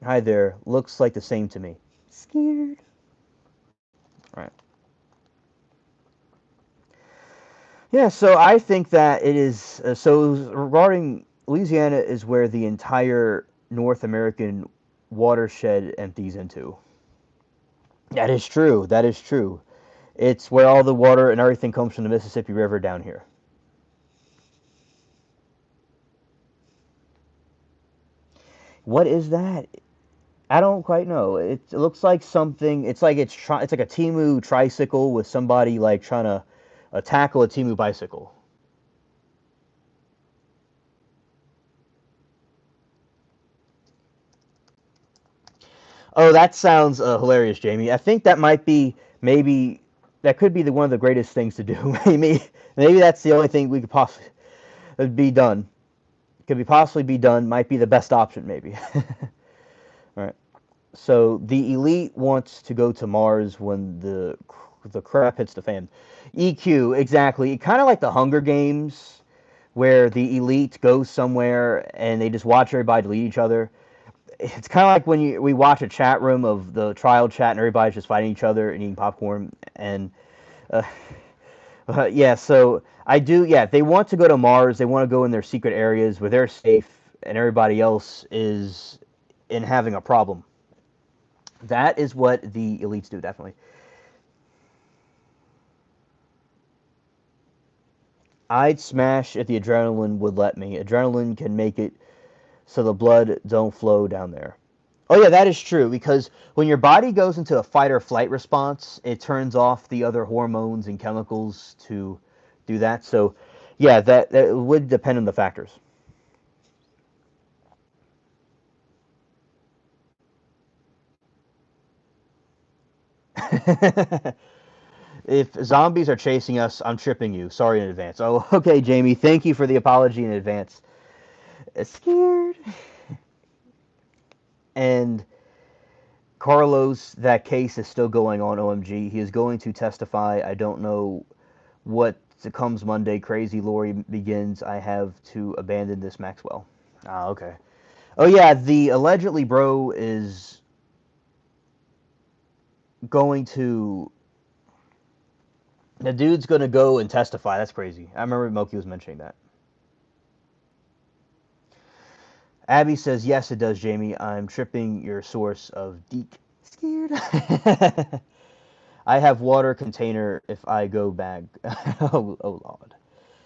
Hi there. Looks like the same to me. Scared. Right. Yeah, so I think that it is. So regarding Louisiana is where the entire North American watershed empties into. That is true. That is true. It's where all the water and everything comes from the Mississippi River down here. What is that? I don't quite know. It looks like something. It's like a Timu tricycle with somebody like trying to tackle a Timu bicycle. Oh, that sounds hilarious, Jamie. I think that might be maybe that could be one of the greatest things to do. Maybe that's the only thing we could possibly be done. Could be possibly be done. Might be the best option, maybe. All right. So the elite wants to go to Mars when the crap hits the fan. EQ, exactly. Kind of like the Hunger Games, where the elite goes somewhere and they just watch everybody delete each other. It's kind of like when we watch a chat room of the trial chat and everybody's just fighting each other and eating popcorn. And uh, yeah, so I do. Yeah, they want to go to Mars. They want to go in their secret areas where they're safe and everybody else is in having a problem. That is what the elites do, definitely. I'd smash if the adrenaline would let me. Adrenaline can make it so the blood don't flow down there. Oh yeah, that is true because when your body goes into a fight or flight response, it turns off the other hormones and chemicals to do that. So yeah, that would depend on the factors. If zombies are chasing us, I'm tripping you. Sorry in advance. Oh, okay, Jamie. Thank you for the apology in advance. Scared. And Carlos, that case is still going on. OMG, he is going to testify. I don't know what comes Monday. Crazy Lori begins. I have to abandon this Maxwell. Ah, okay. Oh yeah, the allegedly bro is going to. The dude's gonna go and testify. That's crazy. I remember Moki was mentioning that. Abby says yes, it does, Jamie. I'm tripping your source of deek. Scared. I have water container if I go bag. Oh Lord.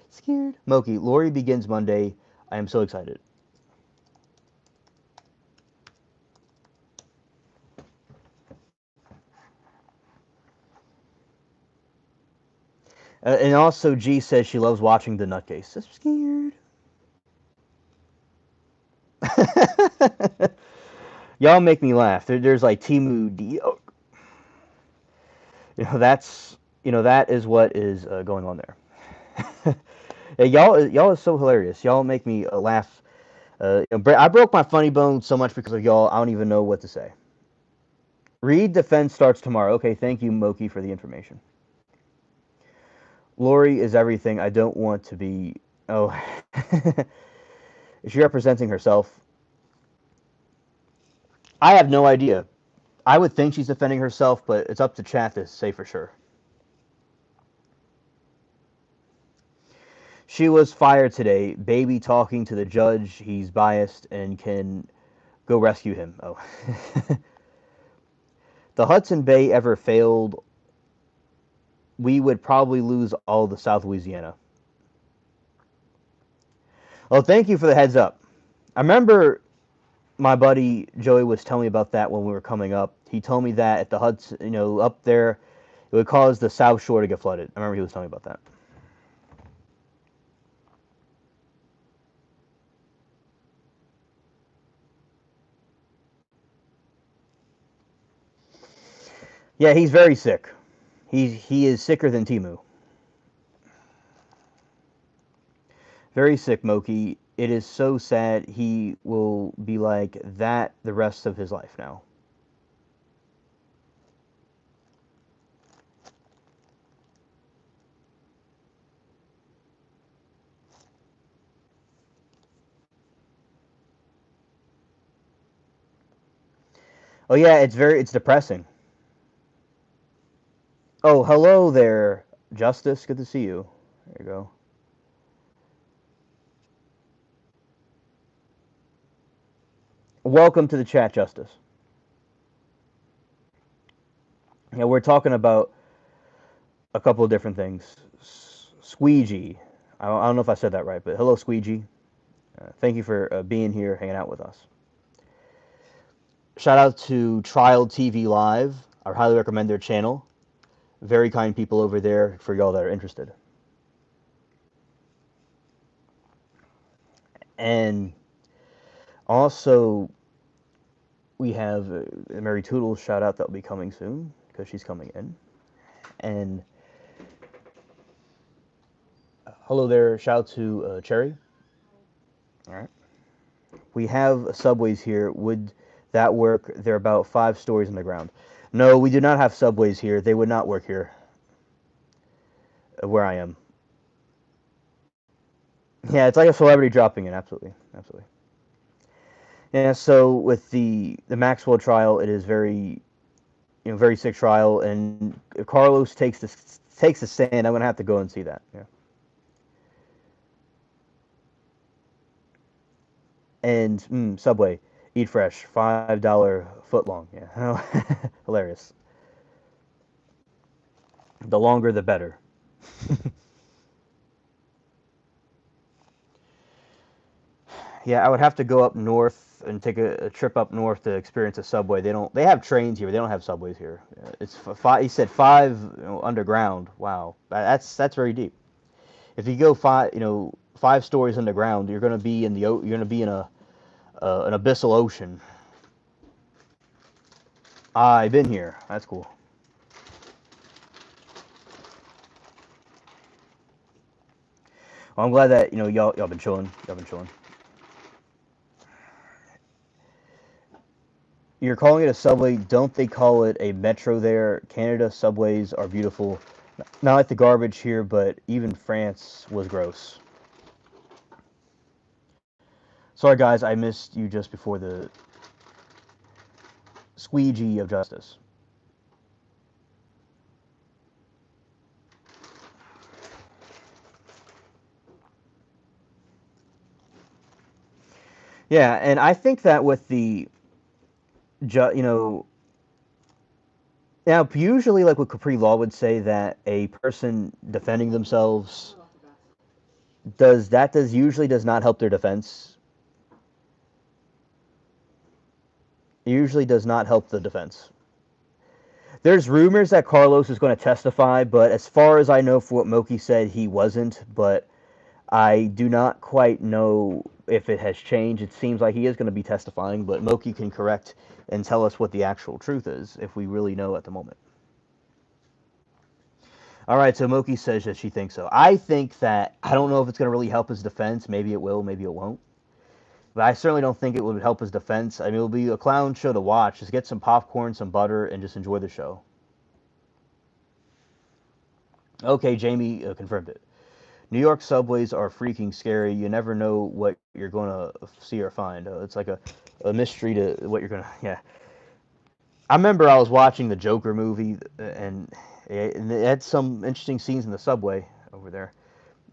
Scared. Moki, Lori begins Monday. I am so excited. And also, G says she loves watching the nutcase. I'm scared. Y'all make me laugh. There's like Timu D. Oh, that is what is going on there. Yeah, y'all is so hilarious. Y'all make me laugh. I broke my funny bone so much because of y'all. I don't even know what to say. Read defense starts tomorrow. Okay, thank you, Moki, for the information. Lori is everything. I don't want to be. Oh, is she representing herself? I have no idea. I would think she's defending herself, but it's up to chat to say for sure. She was fired today. Baby talking to the judge. He's biased and can go rescue him. Oh. The Hudson Bay ever failed, we would probably lose all the South Louisiana. Well, thank you for the heads up. I remember my buddy Joey was telling me about that when we were coming up. He told me that at the Hudson, up there, it would cause the South Shore to get flooded. I remember he was telling me about that. Yeah, he's very sick. He is sicker than Timu. Very sick, Moki. It is so sad. He will be like that the rest of his life now. Oh yeah, it's depressing. Oh, hello there, Justice. Good to see you. There you go. Welcome to the chat, Justice. Yeah, we're talking about a couple of different things. Squeegee. I don't know if I said that right, but hello, Squeegee. Thank you for being here, hanging out with us. Shout out to Trial TV Live. I highly recommend their channel. Very kind people over there for y'all that are interested. And also, we have Mary Toodles shout out that will be coming soon because she's coming in. And hello there, shout out to Cherry. All right. We have subways here. Would that work? They're about 5 stories on the ground. No, we do not have subways here. They would not work here, where I am. Yeah, it's like a celebrity dropping in. Absolutely, absolutely. Yeah. So with the Maxwell trial, it is very sick trial, and if Carlos takes the stand, I'm gonna have to go and see that. Yeah. And Subway, eat fresh, $5 foot long. Yeah, hilarious. The longer, the better. Yeah, I would have to go up north and take a trip up north to experience a subway. They have trains here, but they don't have subways here. It's five. He said 5 underground. Wow, that's very deep. If you go 5 stories underground, you're gonna be in an abyssal ocean. I've been here. That's cool. Well, I'm glad that y'all been chilling. Y'all been chilling. You're calling it a subway. Don't they call it a metro there? Canada subways are beautiful. Not like the garbage here, but even France was gross. Sorry, guys, I missed you just before the squeegee of justice. Yeah, and I think that with ju- you know, now usually like what Capri Law would say that a person defending themselves does usually does not help their defense. It usually does not help the defense. There's rumors that Carlos is going to testify, but as far as I know, for what Moki said, he wasn't. But I do not quite know if it has changed. It seems like he is going to be testifying, but Moki can correct and tell us what the actual truth is if we really know at the moment. All right, so Moki says that she thinks so. I think that I don't know if it's going to really help his defense. Maybe it will, maybe it won't. But I certainly don't think it would help his defense. I mean, it'll be a clown show to watch. Just get some popcorn, some butter, and just enjoy the show. Okay, Jamie confirmed it. New York subways are freaking scary. You never know what you're going to see or find. It's like a mystery to what you're going to. Yeah. I remember I was watching the Joker movie, and it had some interesting scenes in the subway over there.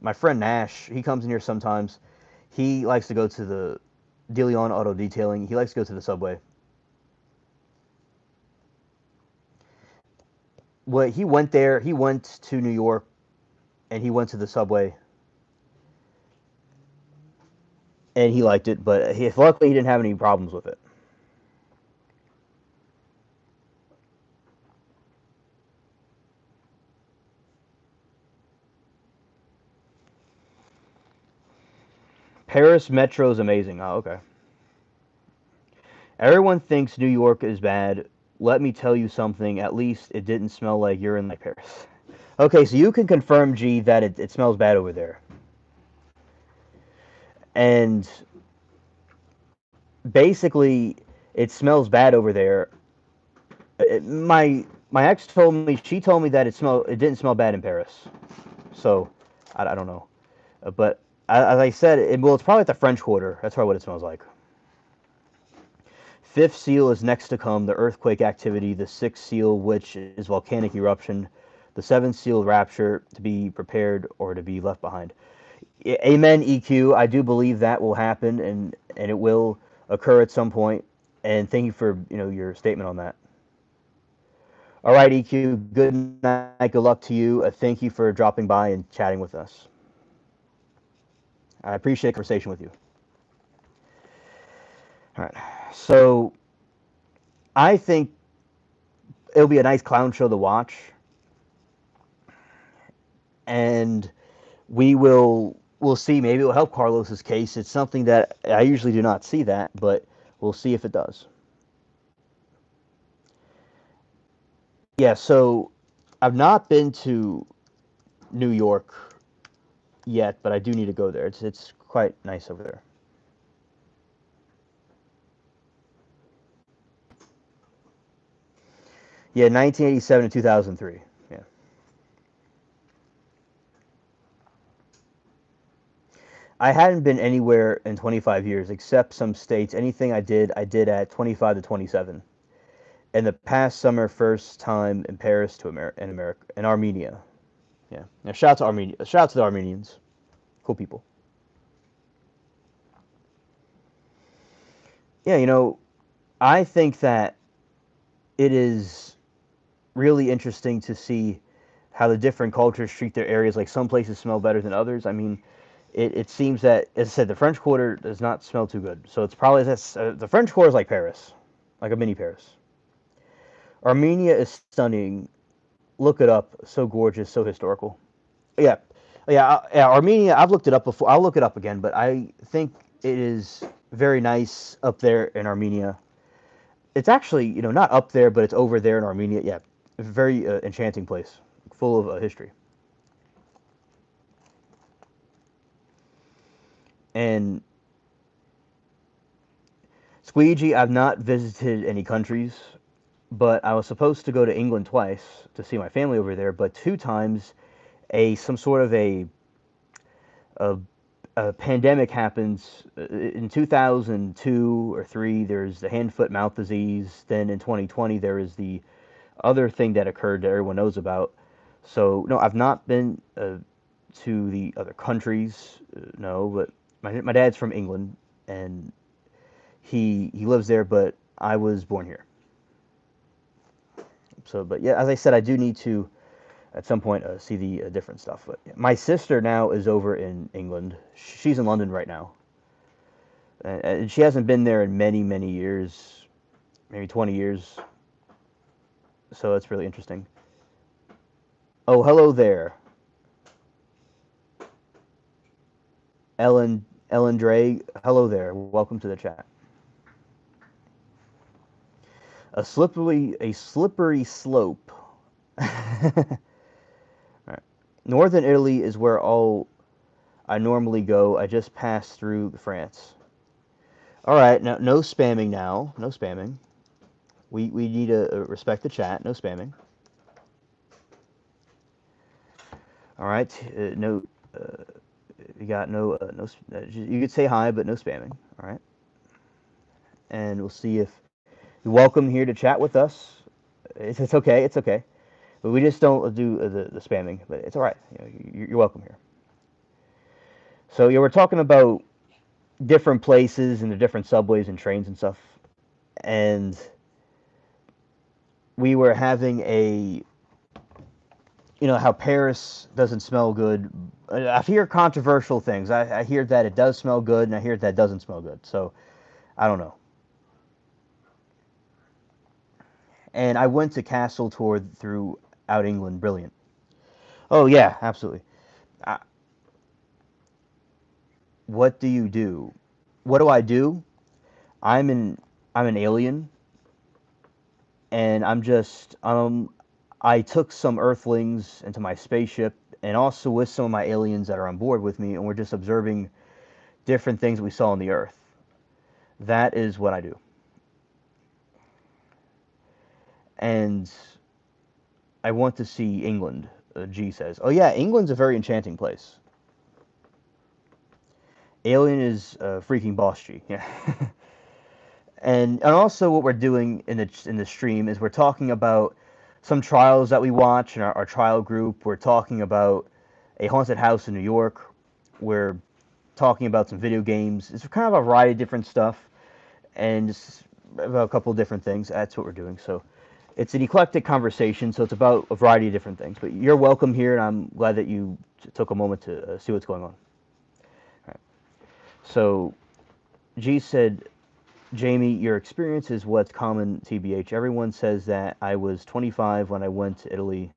My friend Nash, he comes in here sometimes. He likes to go to the De Leon Auto Detailing. He likes to go to the subway. Well, he went there. He went to New York, and he went to the subway, and he liked it. But luckily, he didn't have any problems with it. Paris Metro is amazing. Oh, okay. Everyone thinks New York is bad. Let me tell you something. At least it didn't smell like urine like Paris. Okay, so you can confirm, G, that it smells bad over there. And basically, it smells bad over there. My ex told me, she told me that it didn't smell bad in Paris. So I don't know, but as I said, well, it's probably at the French Quarter. That's probably what it smells like. Fifth seal is next to come, the earthquake activity. The sixth seal, which is volcanic eruption. The seventh seal, rapture, to be prepared or to be left behind. Amen, EQ. I do believe that will happen, and it will occur at some point. And thank you for your statement on that. All right, EQ. Good night. Good luck to you. Thank you for dropping by and chatting with us. I appreciate the conversation with you. All right. So I think it'll be a nice clown show to watch, and we'll see. Maybe it will help Carlos's case. It's something that I usually do not see that, but we'll see if it does. Yeah. So I've not been to New York yet, but I do need to go there. It's quite nice over there. Yeah, 1987 to 2003. Yeah. I hadn't been anywhere in 25 years except some states. Anything I did at 25 to 27. And the past summer, first time in Paris to America, in Armenia. Yeah. Now, shout out to Armenia. Shout out to the Armenians. Cool people. Yeah, I think that it is really interesting to see how the different cultures treat their areas. Like some places smell better than others. I mean, it seems that, as I said, the French Quarter does not smell too good. So it's probably the French Quarter is like Paris, like a mini Paris. Armenia is stunning. Look it up. So gorgeous, so historical. Yeah, yeah. Armenia. I've looked it up before. I'll look it up again, but I think it is very nice up there in Armenia. It's actually, not up there, but it's over there in Armenia. Yeah, a very enchanting place, full of history. And Squeegee, I've not visited any countries, but I was supposed to go to England twice to see my family over there, but two times some sort of a, a pandemic happens in 2002 or 3. There's the hand foot mouth disease. Then in 2020 there is the other thing that occurred that everyone knows about. So no, I've not been to the other countries. No, but my dad's from England, and he lives there, but I was born here. So, but yeah, as I said, I do need to at some point see the different stuff. But yeah. My sister now is over in England. She's in London right now, and she hasn't been there in many years, maybe 20 years. So it's really interesting. Oh, hello there, Ellen Dre. Hello there. Welcome to the chat. A slippery slope. All right. Northern Italy is where all I normally go. I just passed through France. All right, now no spamming now. No spamming. We need to respect the chat. No spamming. All right. No. Uh, you got no no. You could say hi, but no spamming. All right. And we'll see if you're welcome here to chat with us. It's okay. It's okay. But we just don't do the spamming. But it's all right. You know, you're welcome here. So yeah, we're talking about different places and the different subways and trains and stuff. And we were having a, you know, how Paris doesn't smell good. I hear controversial things. I hear that it does smell good, and I hear that it doesn't smell good. So I don't know. And I went to Castle tour throughout England. Brilliant. Oh yeah, absolutely. I, what do you do? What do I do? I'm an I'm an alien, and I took some Earthlings into my spaceship, and also with some of my aliens that are on board with me, and we're just observing different things we saw on the Earth. That is what I do. And I want to see England. G says, "Oh yeah, England's a very enchanting place. Alien is freaking boss G. Yeah." And also what we're doing in the stream is we're talking about some trials that we watch in our trial group. We're talking about a haunted house in New York. We're talking about some video games. It's kind of a variety of different stuff, and just about a couple of different things. That's what we're doing. So it's an eclectic conversation. So it's about a variety of different things. But you're welcome here, and I'm glad that you took a moment to see what's going on. All right. So G said, Jamie, your experience is what's common, TBH. Everyone says that. I was 25 when I went to Italy,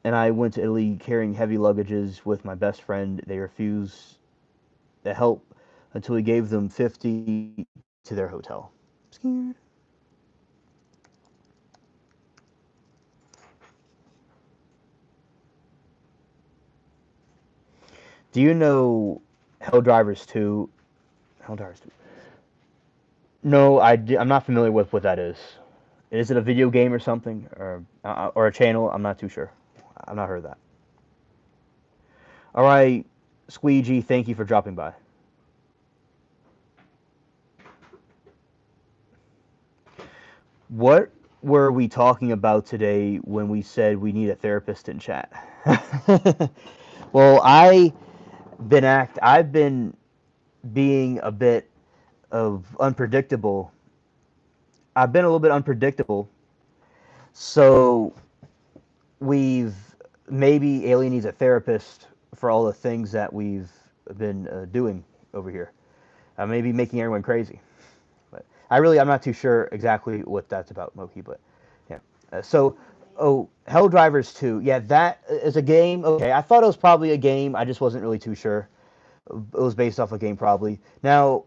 and I went to Italy carrying heavy luggages with my best friend. They refused to help until we gave them 50 to their hotel. Scared. Do you know Hell Drivers 2? Hell Drivers 2. No, I'm not familiar with what that is. Is it a video game or something, or a channel? I'm not too sure. I've not heard that. All right, Squeegee, thank you for dropping by. What were we talking about today when we said we need a therapist in chat? Well, I've been being a bit of unpredictable. I've been a little bit unpredictable. So we've maybe Alien needs a therapist for all the things that we've been doing over here. Maybe making everyone crazy. But I'm not too sure exactly what that's about, Moki. But yeah. Oh, Hell Drivers 2. Yeah, that is a game. Okay, I thought it was probably a game. I just wasn't really too sure. It was based off a game, probably. Now,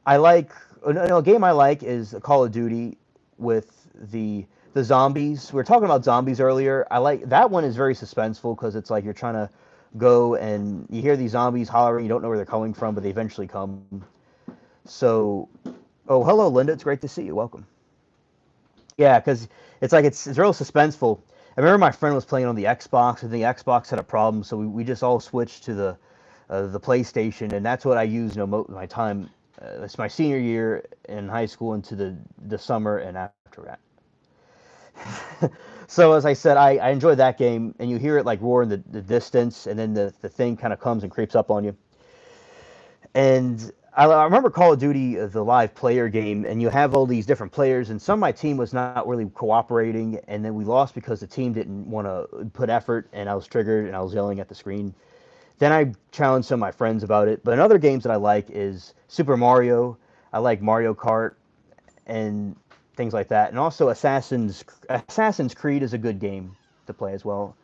I like no, a game I like is Call of Duty with the zombies. We were talking about zombies earlier. I like that one is very suspenseful because it's like you're trying to go and you hear these zombies hollering. You don't know where they're coming from, but they eventually come. So, oh, hello, Linda. It's great to see you. Welcome. Yeah, because it's like it's real suspenseful. I remember my friend was playing on the Xbox, and the Xbox had a problem, so we just all switched to the PlayStation, and that's what I use, you know, my time. It's my senior year in high school into the summer and after that. So as I said, I enjoy that game, and you hear it like roar in the distance, and then the thing kind of comes and creeps up on you. And I remember Call of Duty, the live player game, and you have all these different players, and some of my team was not really cooperating, and then we lost because the team didn't want to put effort, and I was triggered, and I was yelling at the screen. Then I challenged some of my friends about it. But another games that I like is Super Mario. I like Mario Kart, and things like that. And also Assassin's Creed is a good game to play as well.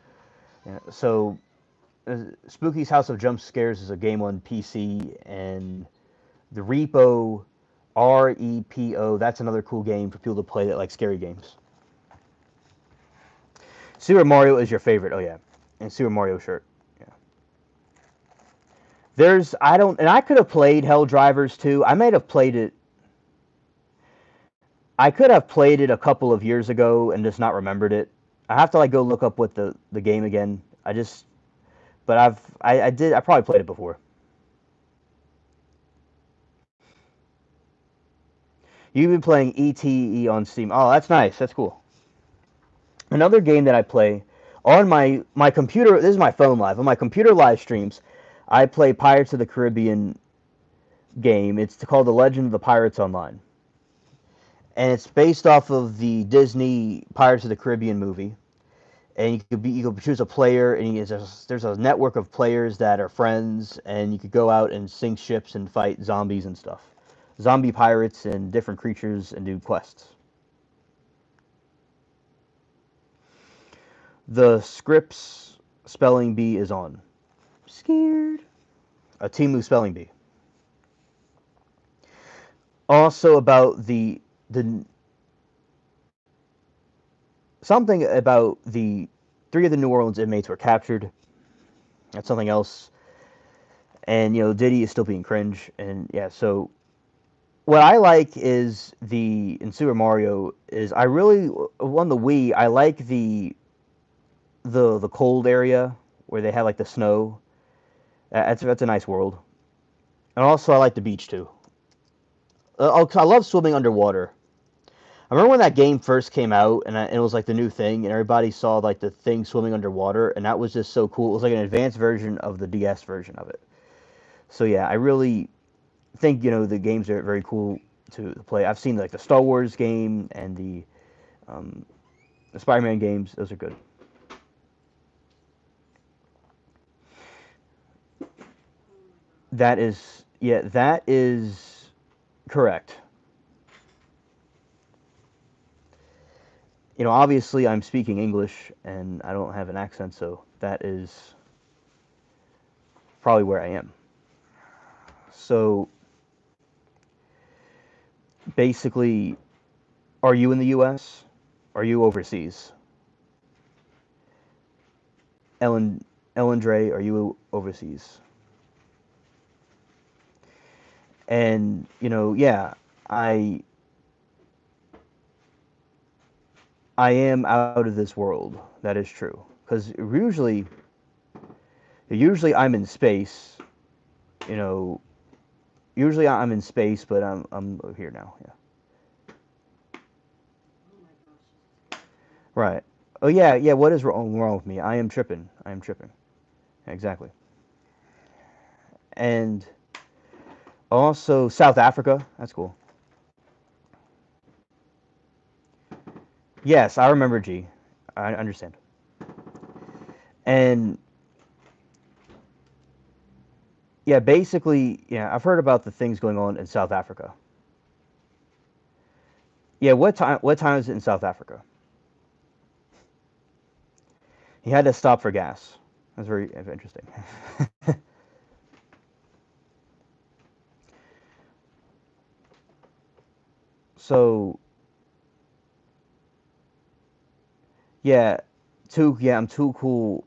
Yeah, so Spooky's House of Jump Scares is a game on PC, and the Repo, that's another cool game for people to play that like scary games. Super Mario is your favorite. Oh yeah, and Super Mario shirt. Yeah. I don't, and I could have played Hell Drivers too. I might have played it. I could have played it a couple of years ago and just not remembered it. I have to like go look up what the game again. But I probably played it before. You've been playing ETE on Steam. Oh, that's nice. That's cool. Another game that I play on my computer. This is my phone live. On my computer live streams, I play Pirates of the Caribbean game. It's called The Legend of the Pirates Online, and it's based off of the Disney Pirates of the Caribbean movie. And you could choose a player, and there's a network of players that are friends, and you could go out and sink ships and fight zombies and stuff, zombie pirates and different creatures, and do quests. The Scripps spelling bee is on. Scared. A Timu spelling bee. Also about the something about the 3 of the New Orleans inmates were captured. That's something else. And Diddy is still being cringe. And yeah, so what I like is in Super Mario is I really on the Wii I like the cold area where they have like the snow. That's a nice world. And also I like the beach too. I love swimming underwater. I remember when that game first came out, and it was like the new thing, and everybody saw like the thing swimming underwater, and that was just so cool. It was like an advanced version of the DS version of it. So yeah, I really think the games are very cool to play. I've seen like the Star Wars game and the Spider-Man games; those are good. That is correct. Obviously I'm speaking English and I don't have an accent, so that is probably where I am. So basically, are you in the U.S.? Are you overseas? Ellen, Ellen Dre, are you overseas? And yeah, I I am out of this world. That is true. Because usually I'm in space. You know, usually I'm in space, but I'm here now. Yeah. Right. Oh yeah, yeah. What is wrong with me? I am tripping. I am tripping. Exactly. And also South Africa. That's cool. Yes, I remember G. I understand. And yeah, basically, yeah, I've heard about the things going on in South Africa. Yeah, what time? What time is it in South Africa? He had to stop for gas. That's very interesting. So yeah, I'm too cool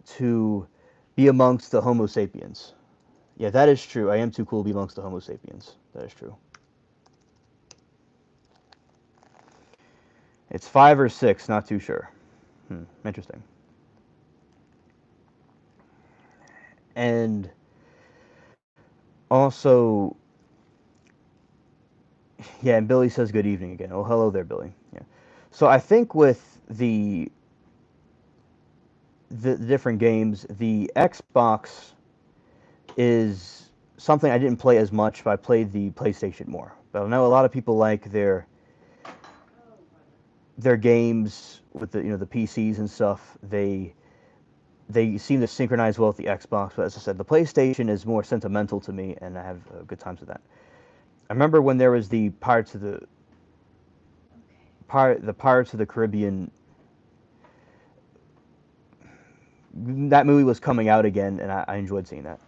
to be amongst the Homo sapiens. Yeah, that is true. I am too cool to be amongst the Homo sapiens. That is true. It's 5 or 6, not too sure. Interesting. And also, yeah, and Billy says good evening again. Oh, hello there, Billy. Yeah. So I think with the different games, the Xbox is something I didn't play as much, but I played the PlayStation more. But I know a lot of people like their games with the PCs and stuff. They seem to synchronize well with the Xbox, but as I said, the PlayStation is more sentimental to me, and I have good times with that. I remember when there was the Pirates of the the Pirates of the Caribbean, that movie was coming out again, and I enjoyed seeing that.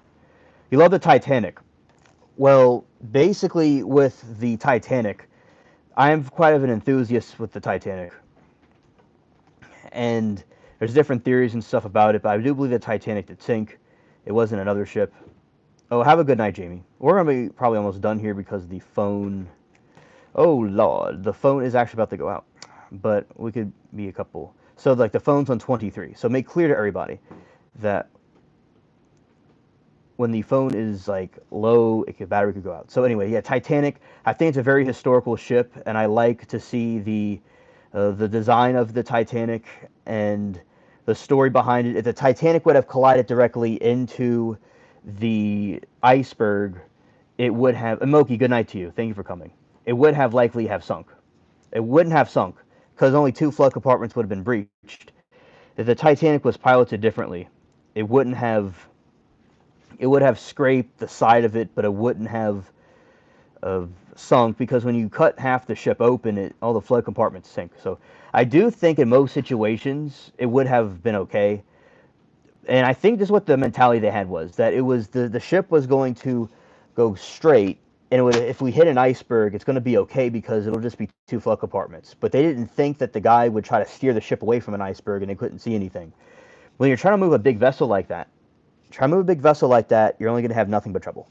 You love the Titanic. Well, basically with the Titanic, I am quite of an enthusiast with the Titanic, and there's different theories and stuff about it, but I do believe the Titanic did sink. It wasn't another ship. Oh, have a good night, Jamie. We're gonna be probably almost done here because the phone. Oh Lord, the phone is actually about to go out, but we could be a couple. So like the phone's on 23. So make clear to everybody that when the phone is like low, battery could go out. So anyway, yeah, Titanic. I think it's a very historical ship, and I like to see the design of the Titanic and the story behind it. If the Titanic would have collided directly into the iceberg, it would have. And Moki, good night to you. Thank you for coming. It would have likely have sunk. It wouldn't have sunk because only 2 flood compartments would have been breached. If the Titanic was piloted differently, it wouldn't have. It would have scraped the side of it, but it wouldn't have sunk because when you cut half the ship open, all the flood compartments sink. So I do think in most situations it would have been okay. And I think this is what the mentality they had was that it was the ship was going to go straight, and it would, if we hit an iceberg, it's going to be okay because it'll just be 2 flood compartments. But they didn't think that the guy would try to steer the ship away from an iceberg and they couldn't see anything. When you're trying to move a big vessel like that, you're only going to have nothing but trouble.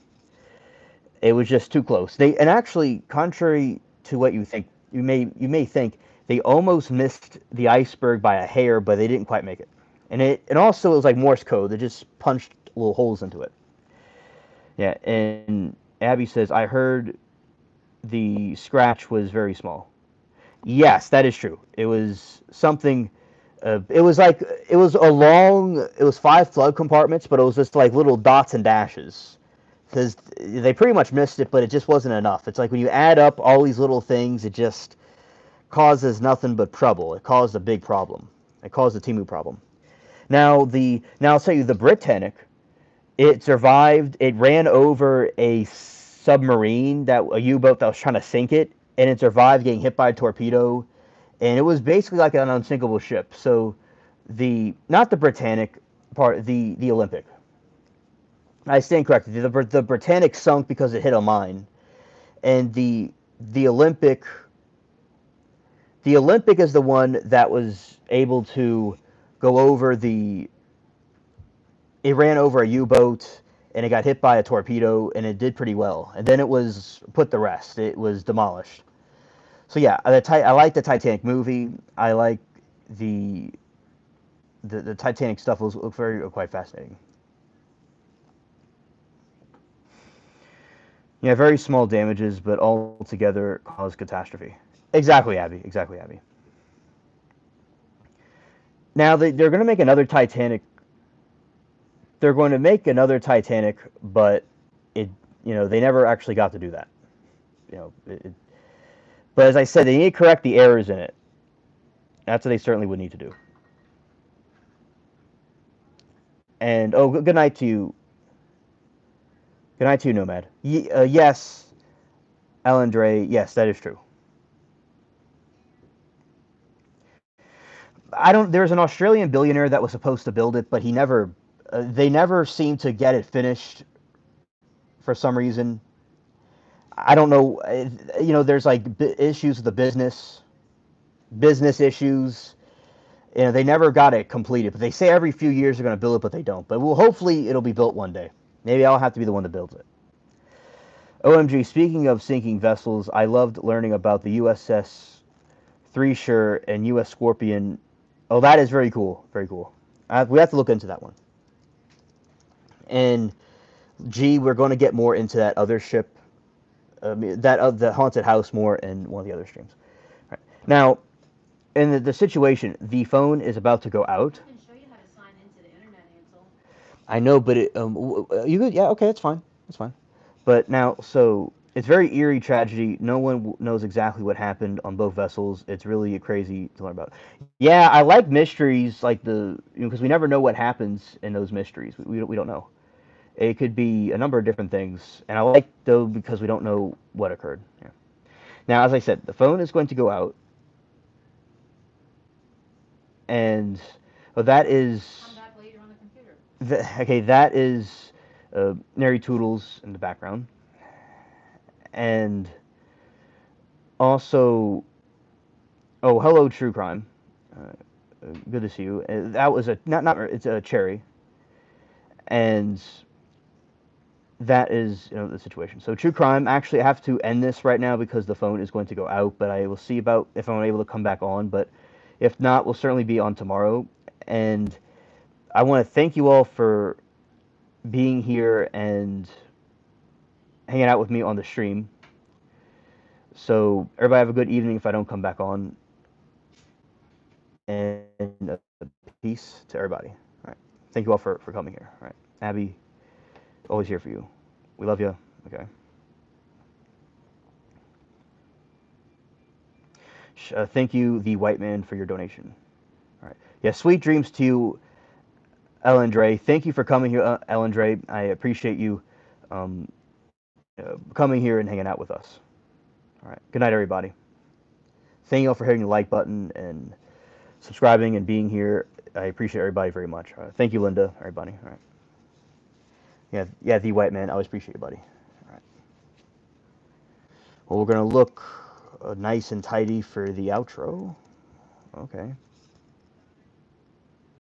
It was just too close. And actually, contrary to what you think, you may think they almost missed the iceberg by a hair, but they didn't quite make it. And also it was like Morse code. They just punched little holes into it. Yeah, and Abby says, I heard the scratch was very small. Yes, that is true. It was something. It was 5 flood compartments, but it was just like little dots and dashes. Because they pretty much missed it, but it just wasn't enough. It's like when you add up all these little things, it just causes nothing but trouble. It caused a big problem. It caused a Timu problem. Now I'll tell you the Britannic. It survived. It ran over a submarine, a U-boat that was trying to sink it, and it survived getting hit by a torpedo. And it was basically like an unsinkable ship. So not the Britannic part, the Olympic. I stand corrected. The Britannic sunk because it hit a mine, and the Olympic is the one that was able to go over It ran over a U-boat, and it got hit by a torpedo, and it did pretty well. And then it was put to rest. It was demolished. So yeah, I like the Titanic movie. I like the Titanic stuff. Looked quite fascinating. Yeah, very small damages, but altogether cause catastrophe. Exactly, Abby. Exactly, Abby. Now they're going to make another Titanic. They're going to make another Titanic, but they never actually got to do that. But as I said, they need to correct the errors in it. That's what they certainly would need to do. And good night to you. Good night to you, Nomad. Yes, Alan Dre. Yes, that is true. There's an Australian billionaire that was supposed to build it, but he never. They never seemed to get it finished for some reason. I don't know. There's like issues with the business issues. They never got it completed. But they say every few years they're going to build it, but they don't. But hopefully it'll be built one day. Maybe I'll have to be the one that builds it. OMG, speaking of sinking vessels, I loved learning about the USS Thresher and US Scorpion. Oh, that is very cool. Very cool. We have to look into that one. And, we're going to get more into that other ship, the haunted house more in one of the other streams. Right. Now, in the situation, the phone is about to go out. I can show you how to sign into the internet, Ansel. I know, but you could, yeah, okay, that's fine. That's fine. But now, so it's very eerie tragedy. No one knows exactly what happened on both vessels. It's really crazy to learn about. Yeah, I like mysteries like because we never know what happens in those mysteries. We don't know. It could be a number of different things, and I like though because we don't know what occurred. Yeah. Now, as I said, the phone is going to go out, And that is Come back later on the computer. okay. That is Neri Toodles in the background, and also, oh, hello, True Crime. Good to see you. That was a not it's a Cherry, and that is the situation. So True Crime. Actually, I have to end this right now because the phone is going to go out. But I will see about if I'm able to come back on. But if not, we'll certainly be on tomorrow. And I want to thank you all for being here and hanging out with me on the stream. So everybody have a good evening if I don't come back on. And peace to everybody. All right. Thank you all for coming here. All right. Abby, always here for you. We love you. Okay. Thank you, the white man, for your donation. All right. Yeah, sweet dreams to you, Ellen Dre. Thank you for coming here, Ellen Dre. I appreciate you coming here and hanging out with us. All right. Good night, everybody. Thank you all for hitting the like button and subscribing and being here. I appreciate everybody very much. Thank you, Linda, everybody. All right. Yeah, the white man. I always appreciate you, buddy. All right. Well, we're gonna look nice and tidy for the outro. Okay.